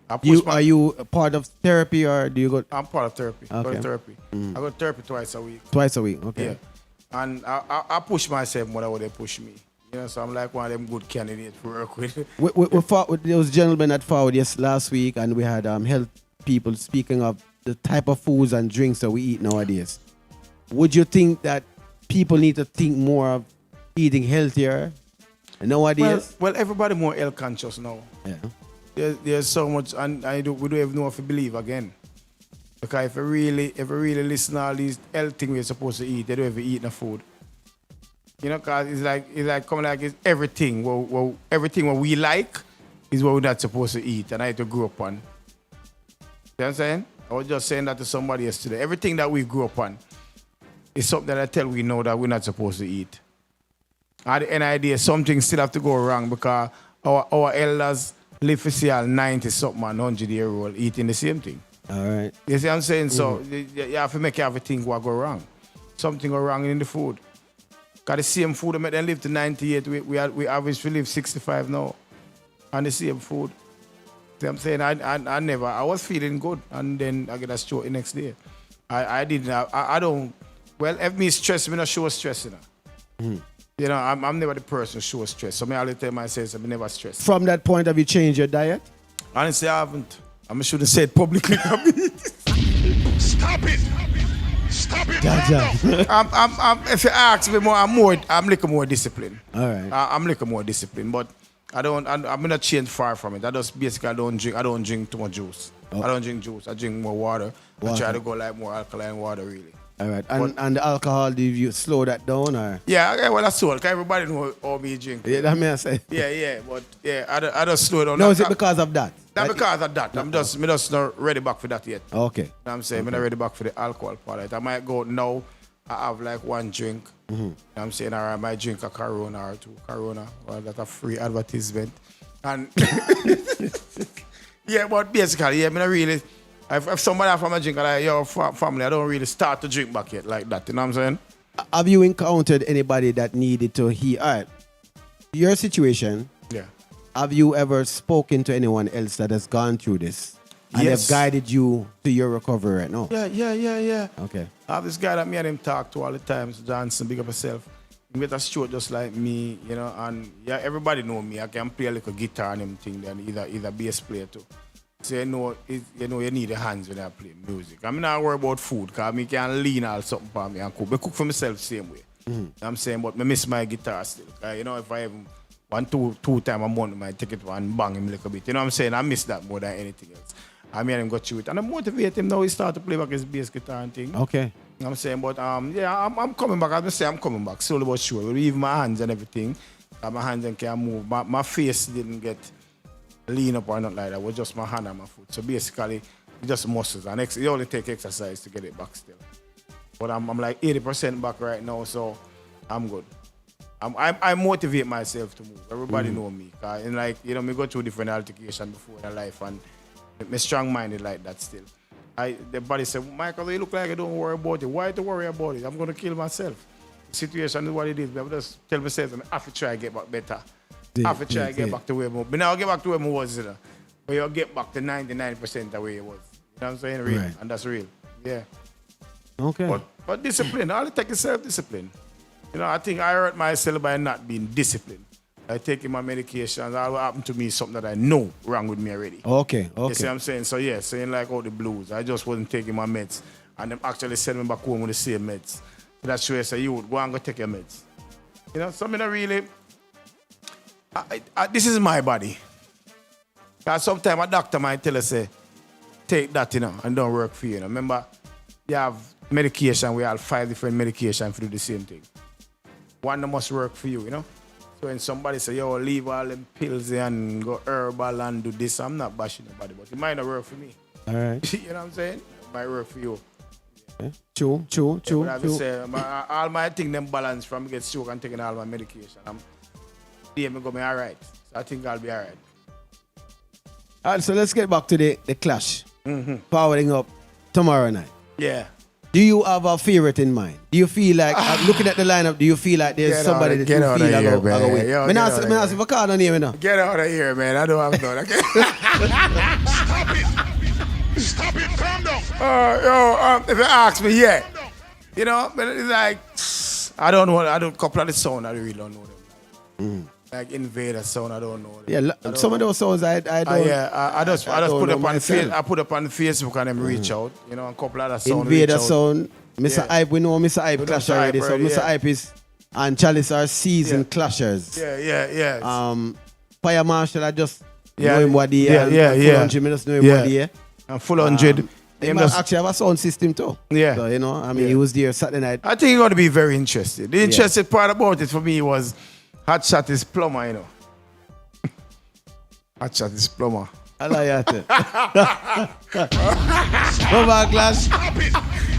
Are you a part of therapy or do you go? I'm part of therapy. Okay. I go to therapy. I go to therapy twice a week. Twice a week, okay. Yeah. And I push myself more than what they push me. You know, so I'm like one of them good candidates to work with. We fought with those gentlemen that fought last week, and we had health people speaking of the type of foods and drinks that we eat nowadays. Would you think that people need to think more of eating healthier nowadays? Well, everybody more health conscious now. Yeah. There's so much, and we don't even know if we believe again. Because if we really listen to all these health things we're supposed to eat, they don't even eat no food. You know, because it's like coming like it's everything. Well, everything what we like is what we're not supposed to eat, and I had to grow up on. You know what I'm saying? I was just saying that to somebody yesterday. Everything that we grew up on is something that I tell we know that we're not supposed to eat. At the end of the day, something still have to go wrong because our elders live for see 90-something and 100-year-old eating the same thing. All right. You see what I'm saying? So you have to make everything what go wrong. Something go wrong in the food. Because the same food that make them live to 98, we average to live 65 now. And the same food. See what I'm saying? I was feeling good. And then I get a stroke the next day. I don't, well, if me stress, me not show stress, you know. You know, I'm never the person who shows stress. So I always tell myself I'm never stressed. From that point, have you changed your diet? Honestly, I haven't. I should have said publicly. Stop it! Stop it! If you ask me more, I'm like more disciplined. All right. I'm like more disciplined, but I'm not change far from it. I just basically I don't drink too much juice. I don't drink juice. I drink more water. I try to go like more alkaline water really. All right. And the alcohol, do you slow that down or? Yeah, well that's all. Because everybody know how me drink. Yeah, that may I say. Yeah, but yeah, I just slow down. No, is it because of that? Not because of that. I'm just not ready back for that yet. Okay. You know what I'm saying? I'm not ready back for the alcohol part of it. I might go now, I have like one drink. You know what I'm saying? Or I might drink a Corona or 2 Corona. Well, that's a free advertisement. And yeah, but basically, yeah, I mean, I really, if somebody from a drink, like your family, I don't really start to drink back yet like that. You know what I'm saying? Have you encountered anybody that needed to hear? All right. Your situation. Yeah. Have you ever spoken to anyone else that has gone through this? And have guided you to your recovery right now? Yeah. Okay. I have this guy that me and him talk to all the time, so Johnson, big up yourself. He get a stroke just like me, you know, and yeah, everybody know me. I can play a little guitar and everything, then either bass player too. So you need the hands when I play music. I'm not worried about food, because I can lean all something for me and cook. I cook for myself the same way. I'm saying, but I miss my guitar still. You know, if I even two time a month, I might take it and bang him a little bit. You know what I'm saying? I miss that more than anything else. I mean, him got through it. And I motivate him now. He start to play back his bass guitar and thing. Okay. You know what I'm saying? But yeah, I'm coming back. As I say, I'm coming back slowly but sure. Leave my hands and everything. My hands can't move. My face didn't get lean up or nothing like that. It was just my hand and my foot. So basically, it's just muscles. And it only take exercise to get it back still. But I'm like 80% back right now, so I'm good. I motivate myself to move. Everybody know me. And like, you know, me go through different altercations before in life and I'm strong-minded like that still. The body said, Mykals, you look like you don't worry about it. Why to worry about it? I'm going to kill myself. The situation is what it is. But I just tell myself, I have to try to get back better. I have to try to get back to where I was. But now I get back to where I was. But you'll get back to 99% the way it was. You know what I'm saying? Real. Right. And that's real. Yeah. Okay. But discipline. All it takes is self-discipline. You know, I think I hurt myself by not being disciplined. I taking my medications. All what happened to me is something that I know wrong with me already. Okay. You see what I'm saying? So yeah, saying like all the blues. I just wasn't taking my meds. And them actually sent me back home with the same meds. So that's why I say, you would go and go take your meds. You know, something that really, this is my body. Because sometimes a doctor might tell us, say, take that, you know, and don't work for you. You know? Remember, you have medication, we have 5 different medications to do the same thing. One that must work for you, you know? So when somebody say, yo, leave all them pills and go herbal and do this, I'm not bashing nobody, but it might not work for me. All right. You know what I'm saying? It might work for you. Okay. True. But I say, all my thing, them balance from get stroke and taking all my medication. I'm going to be all right. So I think I'll be all right. All right, so let's get back to the clash. Powering up tomorrow night. Yeah. Do you have a favorite in mind? Do you feel like, looking at the lineup, do you feel like there's somebody that you feel like I'll win? I'm not if I call on you now. Get out of here, man. I don't have none. Okay? Stop it. Calm down. If you ask me, yeah. You know, but it's like, I don't know. I don't couple of the sound. I really don't know them. Like Invader sound, I don't know them. Yeah, some of those songs I don't. I just put up on I put up on Facebook and them reach out. You know, a couple of the sound. Invader sound. Mr. Hype, we know Mr. Hype clash already. So Mr. Hype is and Chalice are seasoned clashers. Yeah. Fire Marshal, I just know him what the Full 100 minutes know him what the and Full 100. He must actually have a sound system too. Yeah. So, you know, I mean, he was there Saturday night. I think he's going to be very interested. The interesting part about it for me was Hot Shot is plumber, you know. Hot Shot is plumber. I like that. Plumber clash.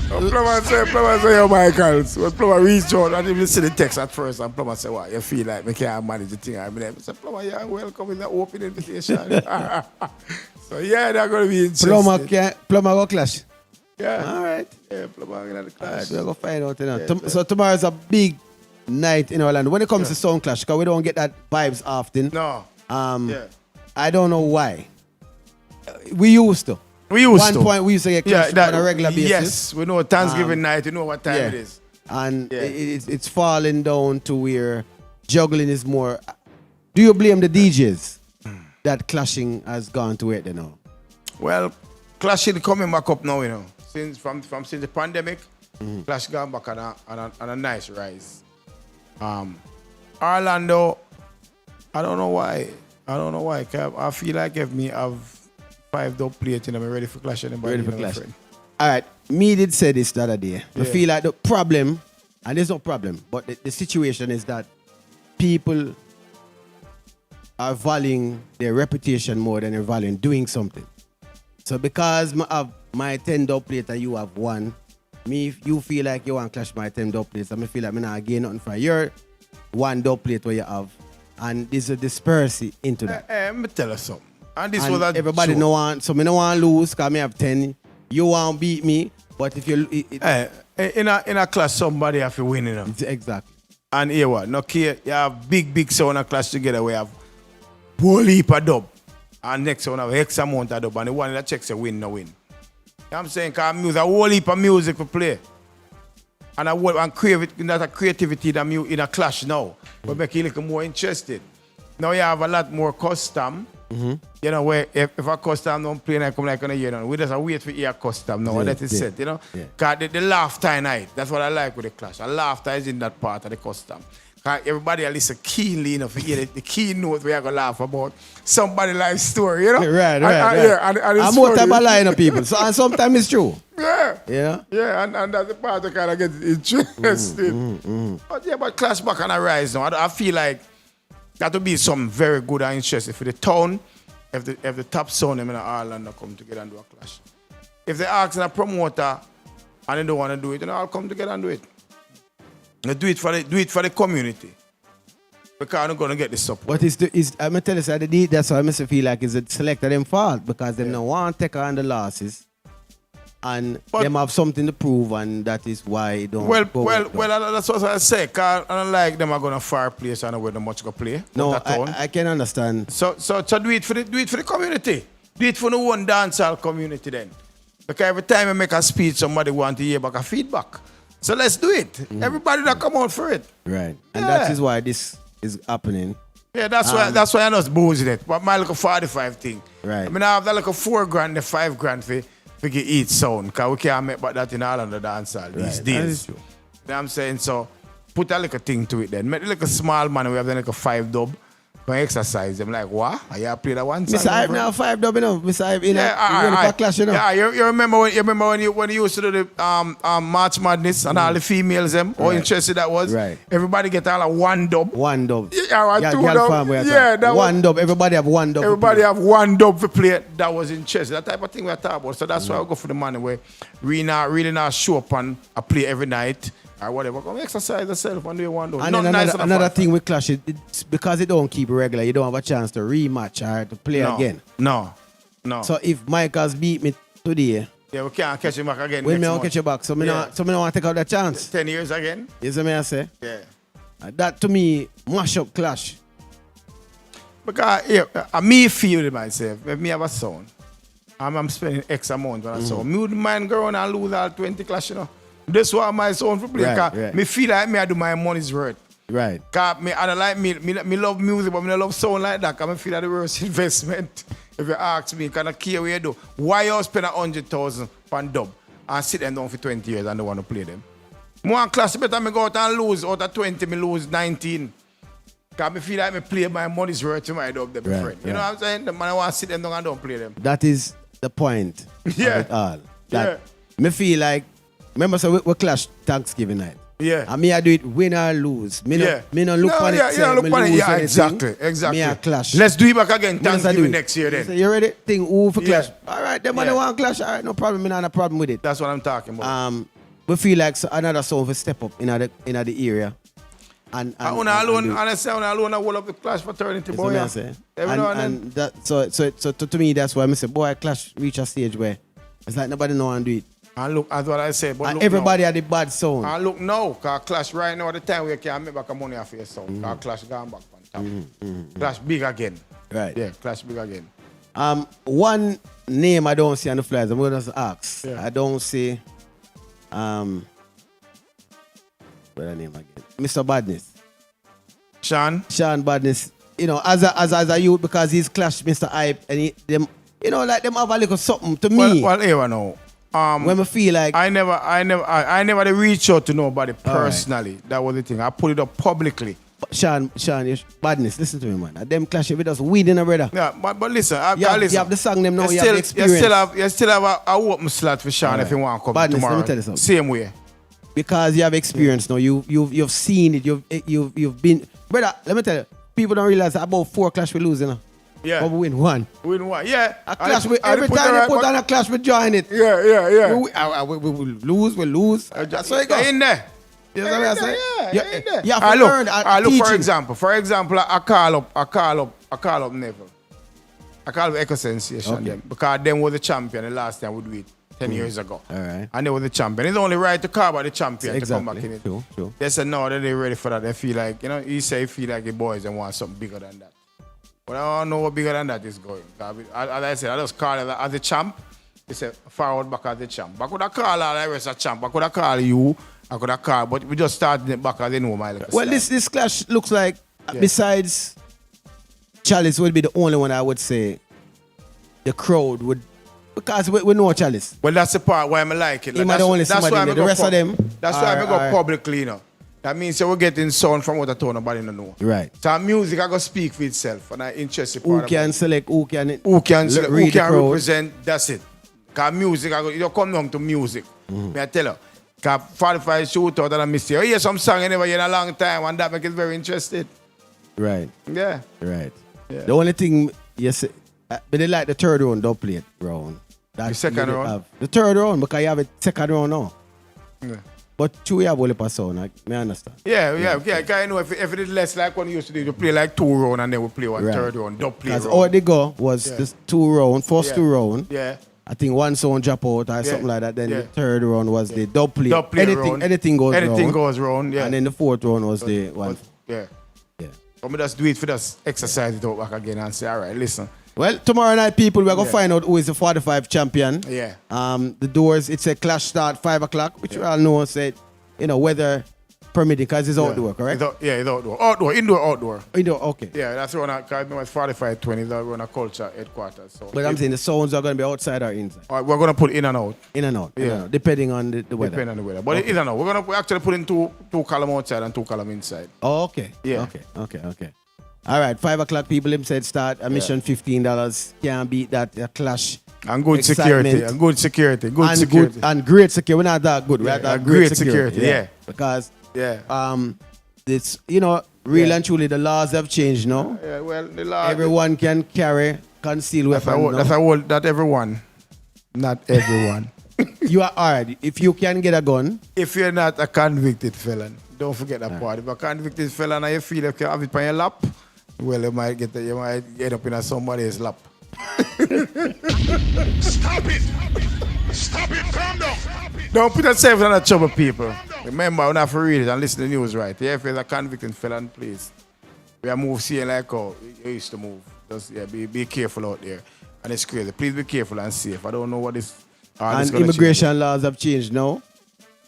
Plumber say, yo, Mykals. When plumber reached out, I didn't even see the text at first, and plumber said, what, you feel like me can't manage the thing? I said, plumber, yeah, welcome in the open invitation. So, yeah, they're going to be interesting. Plumber go clash. Yeah. All right. Yeah, plumber going to clash. All right, we'll go find out. You know. So, tomorrow's a big night in Orlando. When it comes to sound clash, because we don't get that vibes often. No. I don't know why. We used to. One point we used to get clash on a regular basis. Yes, we know Thanksgiving night. You know what time it is. And it's falling down to where juggling is more. Do you blame the DJs that clashing has gone to it now? Well, clashing coming back up now, you know. Since since the pandemic, clash gone back on a nice rise. Orlando, I don't know why. I feel like if me have 5 dub plate, I'm ready for clash anybody. Ready for clash. All right, me did say this the other day. I feel like the problem, and there's no problem, but the situation is that people are valuing their reputation more than they're valuing doing something. So because I have my 10 dub plate and you have 1, you feel like you want to clash my 10 dub plates, and I feel like I'm not gain nothing from your 1 dub plate where you have. And there's a disparity into that. Let me tell you something. And this and was a everybody joke. no want, so me no want lose because I have 10. You want beat me, but if you in a class, somebody have to win, you know. Exactly. And here what? No care, you have big sound and clash together. We have whole heap of dub, and next one have X amount of dub, and the one that checks a win, no win. You know what I'm saying? Because music, a whole heap of music to play. And creativity in a clash now. We make it look more interested. Now you have a lot more custom. You know, where if a custom don't play and come like on a year, we just wait for hear custom now. And that is set, you know. Because the laughter night, that's what I like with the clash. The laughter is in that part of the custom. Because everybody at least keenly enough to hear the keynote we are going to laugh about somebody life story, you know. Right. And I'm more type of line of people. So, and sometimes it's true. Yeah, and that's the part that kind of gets interesting. But clash back on a rise now. I feel like that would be some very good and interesting for the town if the top sound in Ireland come together and do a clash. If they ask a promoter and they don't want to do it, then I'll come together and do it. Do it for the community. Because I'm going to get the support. But I'm going to tell you, that's why I feel like it's a selector them fault because they don't want to take on the losses. and them have something to prove, and that is why it don't well, that's what I say. Cause I don't like them are gonna fireplace and where not much go play. No, I can understand. So do it for the community. Do it for the one dancehall community then. Because every time I make a speech, somebody want to hear back a feedback. So let's do it. Everybody that come out for it. Right. And that is why this is happening. Yeah, that's why I'm not boozing it. But my little 45 thing. Right. I mean, I have that like a $4,000, the $5,000 for get eat sound. Because we can't make that in all of the dancehall these days. You know what I'm saying? So put a little thing to it then. Make like a small man, we have like a 5 dub. When I exercise, I'm like, what? I have played that one song. Mr. Ive now 5 dub, you know. Mr. Ive, you know, clash, you know. Yeah, you remember when you used to do the March Madness and all the females, them, how interested that was? Right. Everybody get all a 1 dub. 1 dub. Yeah, 2 dub. Yeah, 1 dub. Everybody have 1 dub. Everybody have 1 dub for play. That was interesting. That type of thing we're talking about. So that's why I go for the money where we really not show up and I play every night. Or whatever, come exercise yourself and do your 1 dub. And then another thing with clash, it's because it don't keep regular, you don't have a chance to rematch or to play again. No. So if Mykals beat me today, yeah, we can't catch him back again. When me don't catch you back, so me don't want to take out that chance. 10 years again. You see me I say? Yeah. That to me mash up clash. Because me feel it myself. If me have a son, I'm spending X amount on a son. Me wouldn't mind going and lose all 20 clash, you know. That's why my son for play. Right. Me feel like me I do my money's worth. Right. Cause I don't like me love music, but me don't love sound like that. Cause I feel like the worst investment. If you ask me, kind of care what you do. Why you spend 100,000 on dub and sit them down for 20 years and don't want to play them? One class better me go out and lose. Out of 20, me lose 19. Cause I feel like me play my money's worth to my dub, them friend. You know what I'm saying? The man I want to sit them down and don't play them. That is the point of it all. That me feel like, remember, so we clash Thanksgiving night. Yeah. And me I do it win or lose. Me no look on it. Yeah, exactly. Me I clash. Let's do it back again Thanksgiving next year then. So you ready? Think who for clash? All right, them man want clash. All right, no problem. Me not a problem with it. That's what I'm talking about. We feel like another song for step up in the area. And honestly, I alone I hold up the clash fraternity, boy. And that, so to me that's why I say, boy, clash reach a stage where it's like nobody know how to do it. And look, that's what I said. But and everybody had the bad sound. And look now, because Clash right now, at the time we can make back money off your sound. Because Clash gone back on top. Clash big again. Right. Yeah, Clash big again. One name I don't see on the flyers, I'm going to ask. Yeah. I don't see, what's the name again? Mr. Badness. Sean Badness. You know, as a youth, because he's Clash Mr. Hype, and them have a little something to me. Well, here know. When I feel like I never reach out to nobody personally. Right. That was the thing. I put it up publicly. Sean, Badness, listen to me, man. Them clash with us weeding, brother. Yeah, but listen, you have the song them now. You have the experience. You still have a open slot for Sean if you want to come Badness, tomorrow. Let me tell you something. Same way. Because you have experience now. You've seen it. You've been, brother. Let me tell you. People don't realize that about 4 clash we lose, you know. Yeah. But we win 1. Yeah. A clash every time you put on a clash, we join it. Yeah. We lose. That's what it goes. In there. You know what I'm saying? Yeah. You have to learn at look, teaching. for example, I call up Neville. I call up Echo Sensation them, because them was the champion the last time we do it 10 years ago. All right. And they were the champion. It's only right to call about the champion to come back in it. Sure. They said no, they're ready for that. They feel like, he feel like the boys and want something bigger than that. But I don't know what bigger than that is going. As I said, I just call it as a champ. They said forward back as the champ. I could have called all the rest a champ. I could have called you. I could have called, but we just started it back as they know my little Well, this clash looks like, besides Chalice would be the only one I would say the crowd would, because we know Chalice. Well, that's the part why I like it. Like, that's why the rest of them. That's why I go publicly, That means we're getting sound from what I told nobody don't know. Right. So music I go speak for itself, and I interested part who can select, who can represent, that's it. Because music, you come down to music. May I tell you? Because 45 shootout and I miss you. You hear some song you never hear in a long time, and that makes it very interesting. Right. Yeah. Right. Yeah. The only thing, but they like the third round don't play it round. The second round? The third round, because you have a second round now. Yeah. But two you have only per sound, I understand. Yeah. Because I know if it is less like what you used to do, you play like 2 rounds and then we play one third round, don't play round. Because all they go was this 2 round, first 2 round. Yeah. I think one sound drop out or something like that. Then the third round was the dub play. Anything goes round. Yeah. And then the fourth round was the one. Yeah. So we just do it for this exercise it out back again and say, all right, listen. Well, tomorrow night, people, we're going to find out who is the 45 champion. Yeah. The doors, it's a clash start 5 o'clock, which we all know said, weather permitting, because it's outdoor, correct? It's outdoor. Outdoor, outdoor. Indoor, okay. Yeah, that's when I remember it's 45-20, that run a culture headquarters. So but I'm saying the sounds are going to be outside or inside? We're going to put in and out. In and out, depending on the weather. Depending on the weather. But in and out. We're going to actually put in two column outside and 2 column inside. Oh, okay. Yeah. Okay. All right, 5 o'clock, people, him said start, admission $15. Can't beat that, a clash. And good security. And great security. We're not that good. We're that great security. Yeah. Because it's real and truly the laws have changed now. Yeah, well, the law. Everyone can carry concealed weapon. Not everyone. Not everyone. You are alright. If you can get a gun. If you're not a convicted felon, don't forget that part. If a convicted felon and you feel like you have it on your lap, well, you might end up in somebody's lap. Stop it! Stop it! Calm down! Don't put yourself in trouble, people. Remember, we have to read it and listen to the news, right? Yeah, if you're a convicted felon, please. We are moving seeing like how you used to move. Just be careful out there. And it's crazy. Please be careful and safe. I don't know what this. And immigration laws have changed now.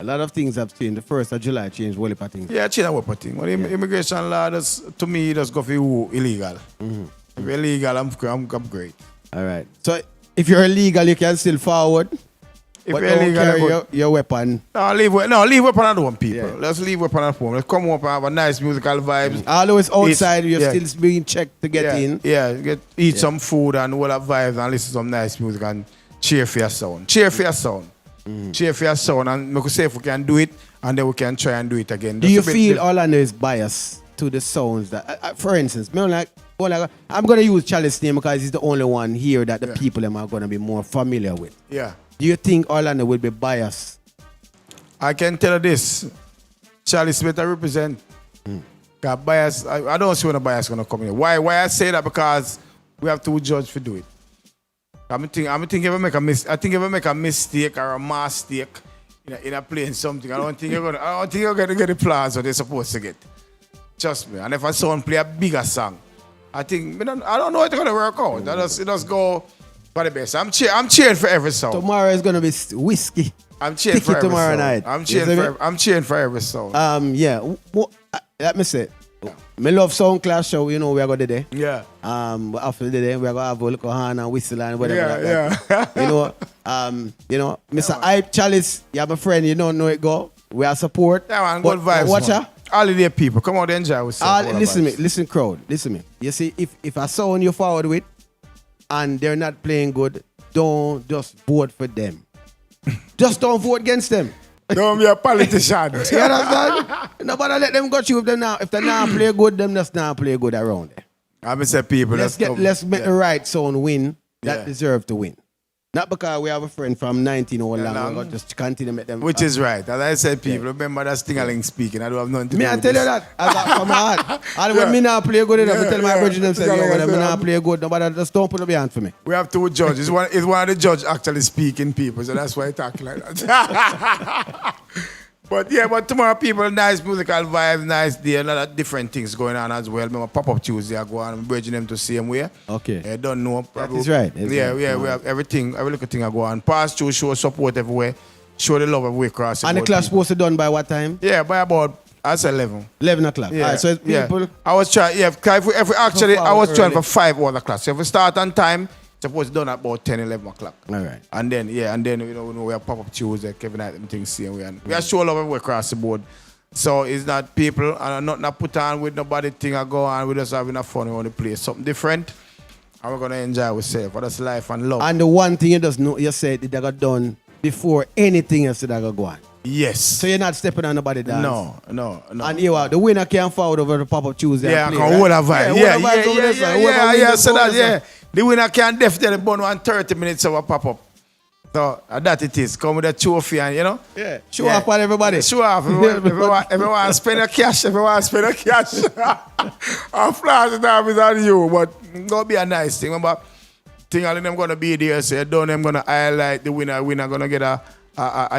A lot of things have changed. The 1st of July changed whole heap of things. Yeah, change a whole thing. Well, immigration law, to me, just go for you illegal. Mm-hmm. If you're illegal, I'm great. All right. So if you're illegal, you can still forward. If but you're don't illegal, carry your weapon. Leave weapon at home, people. Yeah. Let's leave weapon at home. Let's come up and have a nice musical vibes. Although it's outside, you're still being checked to get in. Yeah, eat some food and all that vibes and listen to some nice music and cheer for your sound. Cheer for your sound. Cheer for your sound, and we could say if we can do it, and then we can try and do it again. Do you feel Orlando is biased to the sounds that, for instance, I'm going to use Chalice's name because he's the only one here that the people are going to be more familiar with. Yeah. Do you think Orlando will be biased? I can tell you this. Chalice better represent. Got bias. I don't see when a bias going to come in. Why I say that? Because we have 2 judges to do it. I think if you make a mistake or a mistake in a playing something, I don't think you're gonna get the applause what they're supposed to get. Trust me. And if a someone play a bigger song, I don't know it's gonna work out. It just go for the best. I'm cheering for every song. Tomorrow is gonna be whiskey. I'm cheering for every tomorrow song. night. I'm cheering for every song. Let me say. Me love sound class show, we are going to do. Yeah. But after the day, we're going to have a little hand and whistle and whatever. Mr. Hype Chalice, you have a friend, you don't know it go. We are support. Yeah, man, good vibes. Watch out. All of the people, come out and enjoy yourself. Listen, crowd, listen me. You see, if a sound you forward with and they're not playing good, don't just vote for them. Just don't vote against them. Don't be a politician. You understand? Nobody let them go through if they not play good, them just not play good around there. I'm say people. Let's make the right sound win that deserve to win. Not because we have a friend from 19 or long, we're just continue to make them. Which is right. As I said, people, remember that Stingaling speaking. I don't have nothing to do with I tell you that. I got from my heart. And when me not play good enough, I tell my brethren themselves, me not play good, nobody just don't put up your hand for me. We have 2 judges. It's one of the judges actually speaking people, so that's why I talk like that. But tomorrow, people, nice musical vibes, nice day, a lot of different things going on as well. Remember, Pop-Up Tuesday, I go on, I'm bridging them to the same way. Okay. I don't know. That is right. We have everything, every little thing I go on. Pass through, show support everywhere, show the love everywhere across the board. And the class supposed to done by what time? Yeah, by about, I said 11. 11 o'clock. Yeah. All right, so it's people. I was trying, I was trying for 5 hours class. So if we start on time, supposed to done at about 10, 11 o'clock. All right. And then we have Pop-Up Tuesday, Kevin Knight, them things same way. And we are show love everywhere across the board. So it's not people and not put on with nobody thing I go on. We're just having a fun on the place. Something different. And we're gonna enjoy ourselves. For that's life and love. And the one thing you just know, you said it got done before anything else that got go on. Yes. So you're not stepping on nobody's dance. No. And the winner can't forward over the Pop-Up Tuesday. Yeah, and I can hold a vibe. Yeah. The winner can definitely burn 30 minutes of a pop-up. So that it is. Come with a trophy and Yeah. Show off on everybody. Show off. Everyone spend a cash. Our flash time is on you, but it's gonna be a nice thing. Remember, thing all of them gonna be there, so them gonna highlight the winner. Winner gonna get a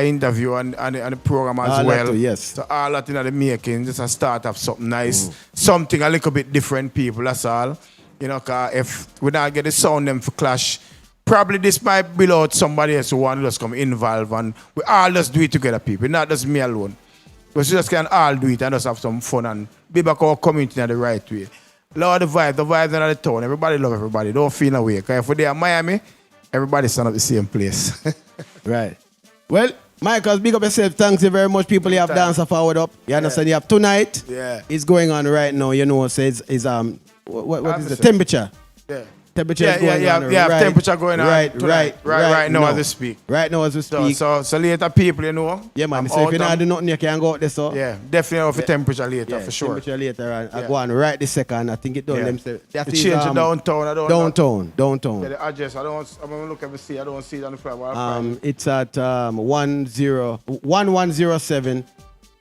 interview and the program as well. Too, yes. So all that in the making, just a start of something nice, something a little bit different, people. That's all. You know, cause if we not get the sound them for clash, probably this might build out somebody else who want to just come involved, and we all just do it together, people. Not just me alone. We just can all do it and just have some fun and be back our community in the right way. Love the vibes in the town. Everybody love everybody. Don't feel no way. Because if we're there in Miami, everybody stand up the same place. Right. Well, Mykals, big up yourself. Thanks you very much. People, you have dancer forward up. You understand? You have tonight. Yeah. It's going on right now. You know, so it's what is the temperature? Yeah. Temperature is going on. Yeah, right, temperature going on. Right now as we speak. Right now as we speak. So later, people, you know. Yeah, man. So if you not do nothing, you can go out there. So. Yeah, definitely for temperature later, for sure. Temperature later. And I go on right this second. I think it done themselves. It changed to downtown. Downtown. Yeah, the address. I'm going to look and see. I don't see it on the flyer. It's at 1107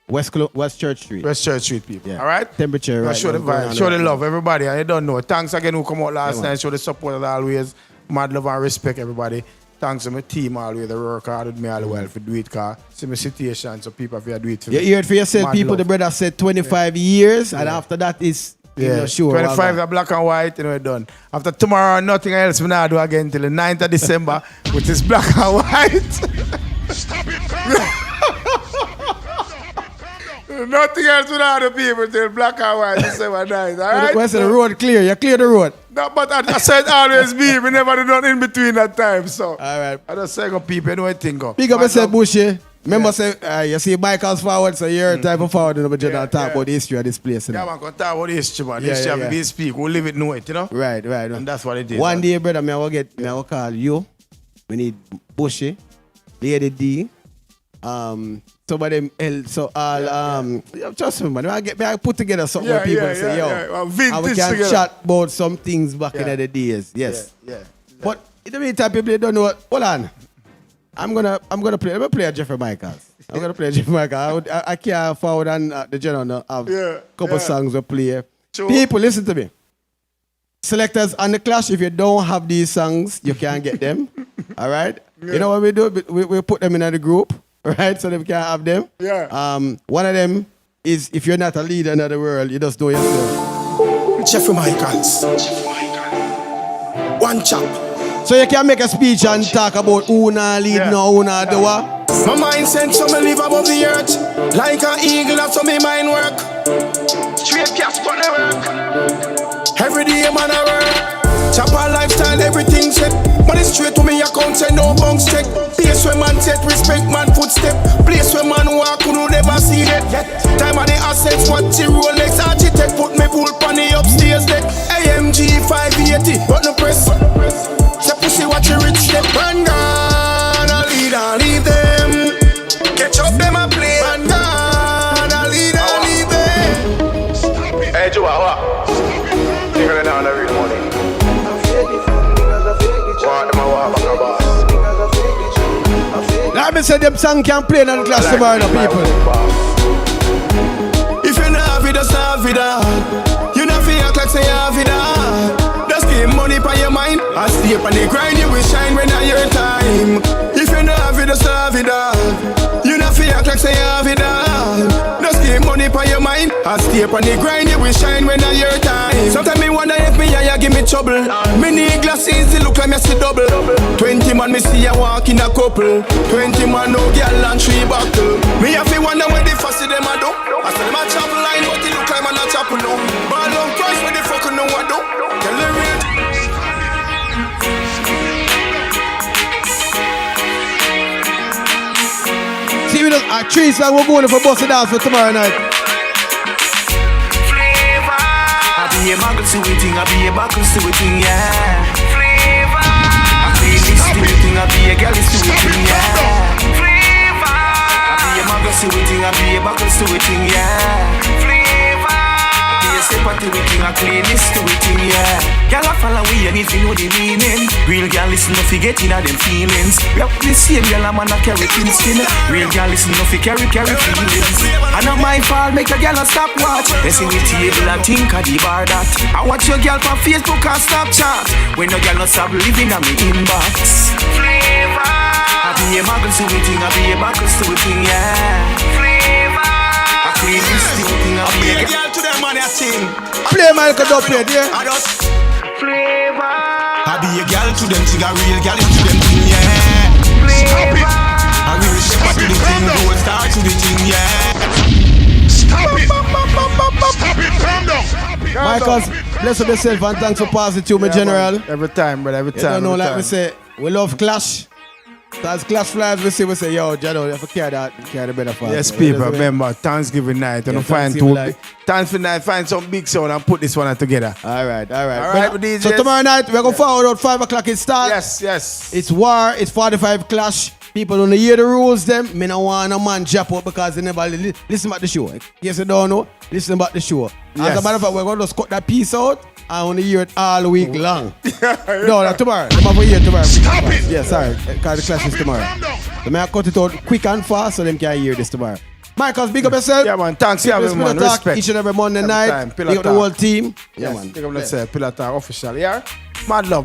West Church Street. West Church Street, people. Yeah. All right? Temperature, right? Show the vibe, show the love, everybody. I don't know. Thanks again who come out last night. Show the support as always. Mad love and respect, everybody. Thanks to my team always. They work hard with me all the while for do it, because see my situation, so people have to do it for me. You hear it for yourself, mad people. Love. The brother said 25 years, and after that is, sure. 25 is black and white, you know, we're done. After tomorrow, nothing else we now do again till the 9th of December, which is black and white. Stop it, Nothing else without the people till black and white December 9th. All right? The road clear. You clear the road. No, but I said always be. We never do nothing in between that time. So all right. I just say go people, you know what I think of. Big up yourself, Bushy. Remember, say you see Mykals forward, so you're a type of forward, but you don't talk about the history of this place. Yeah, man, can talk about the history, man. History of this speak. We'll live it, know it, you know? Right. And that's what it is. One day, brother, I will call you. We need Bushy, Lady D, some of them else, so all trust me, man. I put together something where people say, yo, and we can chat about some things back in the days. Yes. Yeah. But in the meantime, people don't know. Hold on. I'm gonna play a Jeffrey Mykals. I'm gonna play a Jeffrey Mykals. I can't forward on the general have a couple songs to play. Sure. People, listen to me. Selectors on the Clash, if you don't have these songs, you can't get them. All right? Yeah. You know what we do? We put them in the group. Right, so they can have them. Yeah. One of them is if you're not a leader in the world, you just do yourself. Jeffrey Mykals. One chop. So you can make a speech and talk about who not lead, who not do what. My mind sent so me live above the earth. Like an eagle, that's how my mind work. Straight cast for the work. Every day man I work. Chopper lifestyle, everything set. Money straight to me account, say no bunks check. Place where man set, respect man footstep. Place where man walk, who never see that. Time of the assets, what the Rolex architect. Put me pool on the upstairs deck. AMG 580, but no press. Say pussy watch you rich step. Run down, I leave them. Catch up them a play. Run down, I leave them. Hey, Joa, you're gonna down the real money. Let me say them song can play in the Clash tomorrow, people. If you not have it, just have it. You not feel like say you have it. Just give money for your mind. I stay up on the grind, you will shine when I your time. If you not have it, just have it. You not feel like say you have it. Just give money for your mind. I stay up on the grind, you will shine when I your time. Sometimes me wonder if me you give me trouble. Me need glasses, it look like me see double. 20 man me see you walk in a couple. 20 man no girl and 3 buckle. Me have to wonder where the fussy them a do. I said them a chop line, but it look like man a chop no. Ball on price where the fuck know what do. Tell the real. See we a 3 song we're going for Bossy Dance for tomorrow night. I be a Mykals to it, I be a Mykals to it, yeah. Flavor. I be this to it, I be a girl to it, yeah. Flavor. I be a Mykals to it, I be a Mykals to it, yeah. Flavor. I be a step at the thing, I clean this to it, yeah. Girl, I follow we and if you know the meaning. Real girl, listen, no forget in them feelings. We have the same girl, I'm on a carry thin skin. Real girl, listen, no fi carry feelings. I know my fault, make a girl not stop watch. They see me table and think of the bar that. I watch your girl on Facebook and Snapchat. When no girl not stop living on me inbox. Flavor. I be a Mykals to it, I be a Mykals to it, yeah. Flavor. I clean this thing, I be a girl to them money, I sing. Play Mykals up here, dear. I just flavor. I be a girl to them, sing a real girl to them thing, yeah. Stop it. I will stop to the thing, go and start to the thing, yeah. Stop it. Stop it. Calm down. Mykals, bless up yourself and thanks for passing to me, General. Every time, but every You time. don't know, every like time. we say, we love Clash. As Clash flies, we say, yo, Jado, you have to carry the better part. Yes, people, remember, Thanksgiving night. Yeah, And find Thanksgiving two. night. Thanksgiving night, find some big sound and put this one together. All right. All right, But- DJs. so tomorrow night, we're going to forward out 5 o'clock it start. Yes. It's war, it's 45 Clash. People don't hear the rules, them. Me no want a man jump out because they never listen about the show. Yes, you don't know, listen about the show. As Yes. a matter of fact, we're going to just cut that piece out and want to hear it all week long. No, tomorrow. I'm going to hear it tomorrow. Stop it. Yeah, sorry, because the Clash is tomorrow. So may I cut it out quick and fast so them can hear this tomorrow. Mykals, big up yourself. Yeah, man. Thanks, yeah, Pillow man. Talk Respect. each and every Monday Every night. time. Pillow Big up the Talk. whole team. Yeah, Yes, man. pick up, let's say, Pillow Talk official, yeah? Mad love.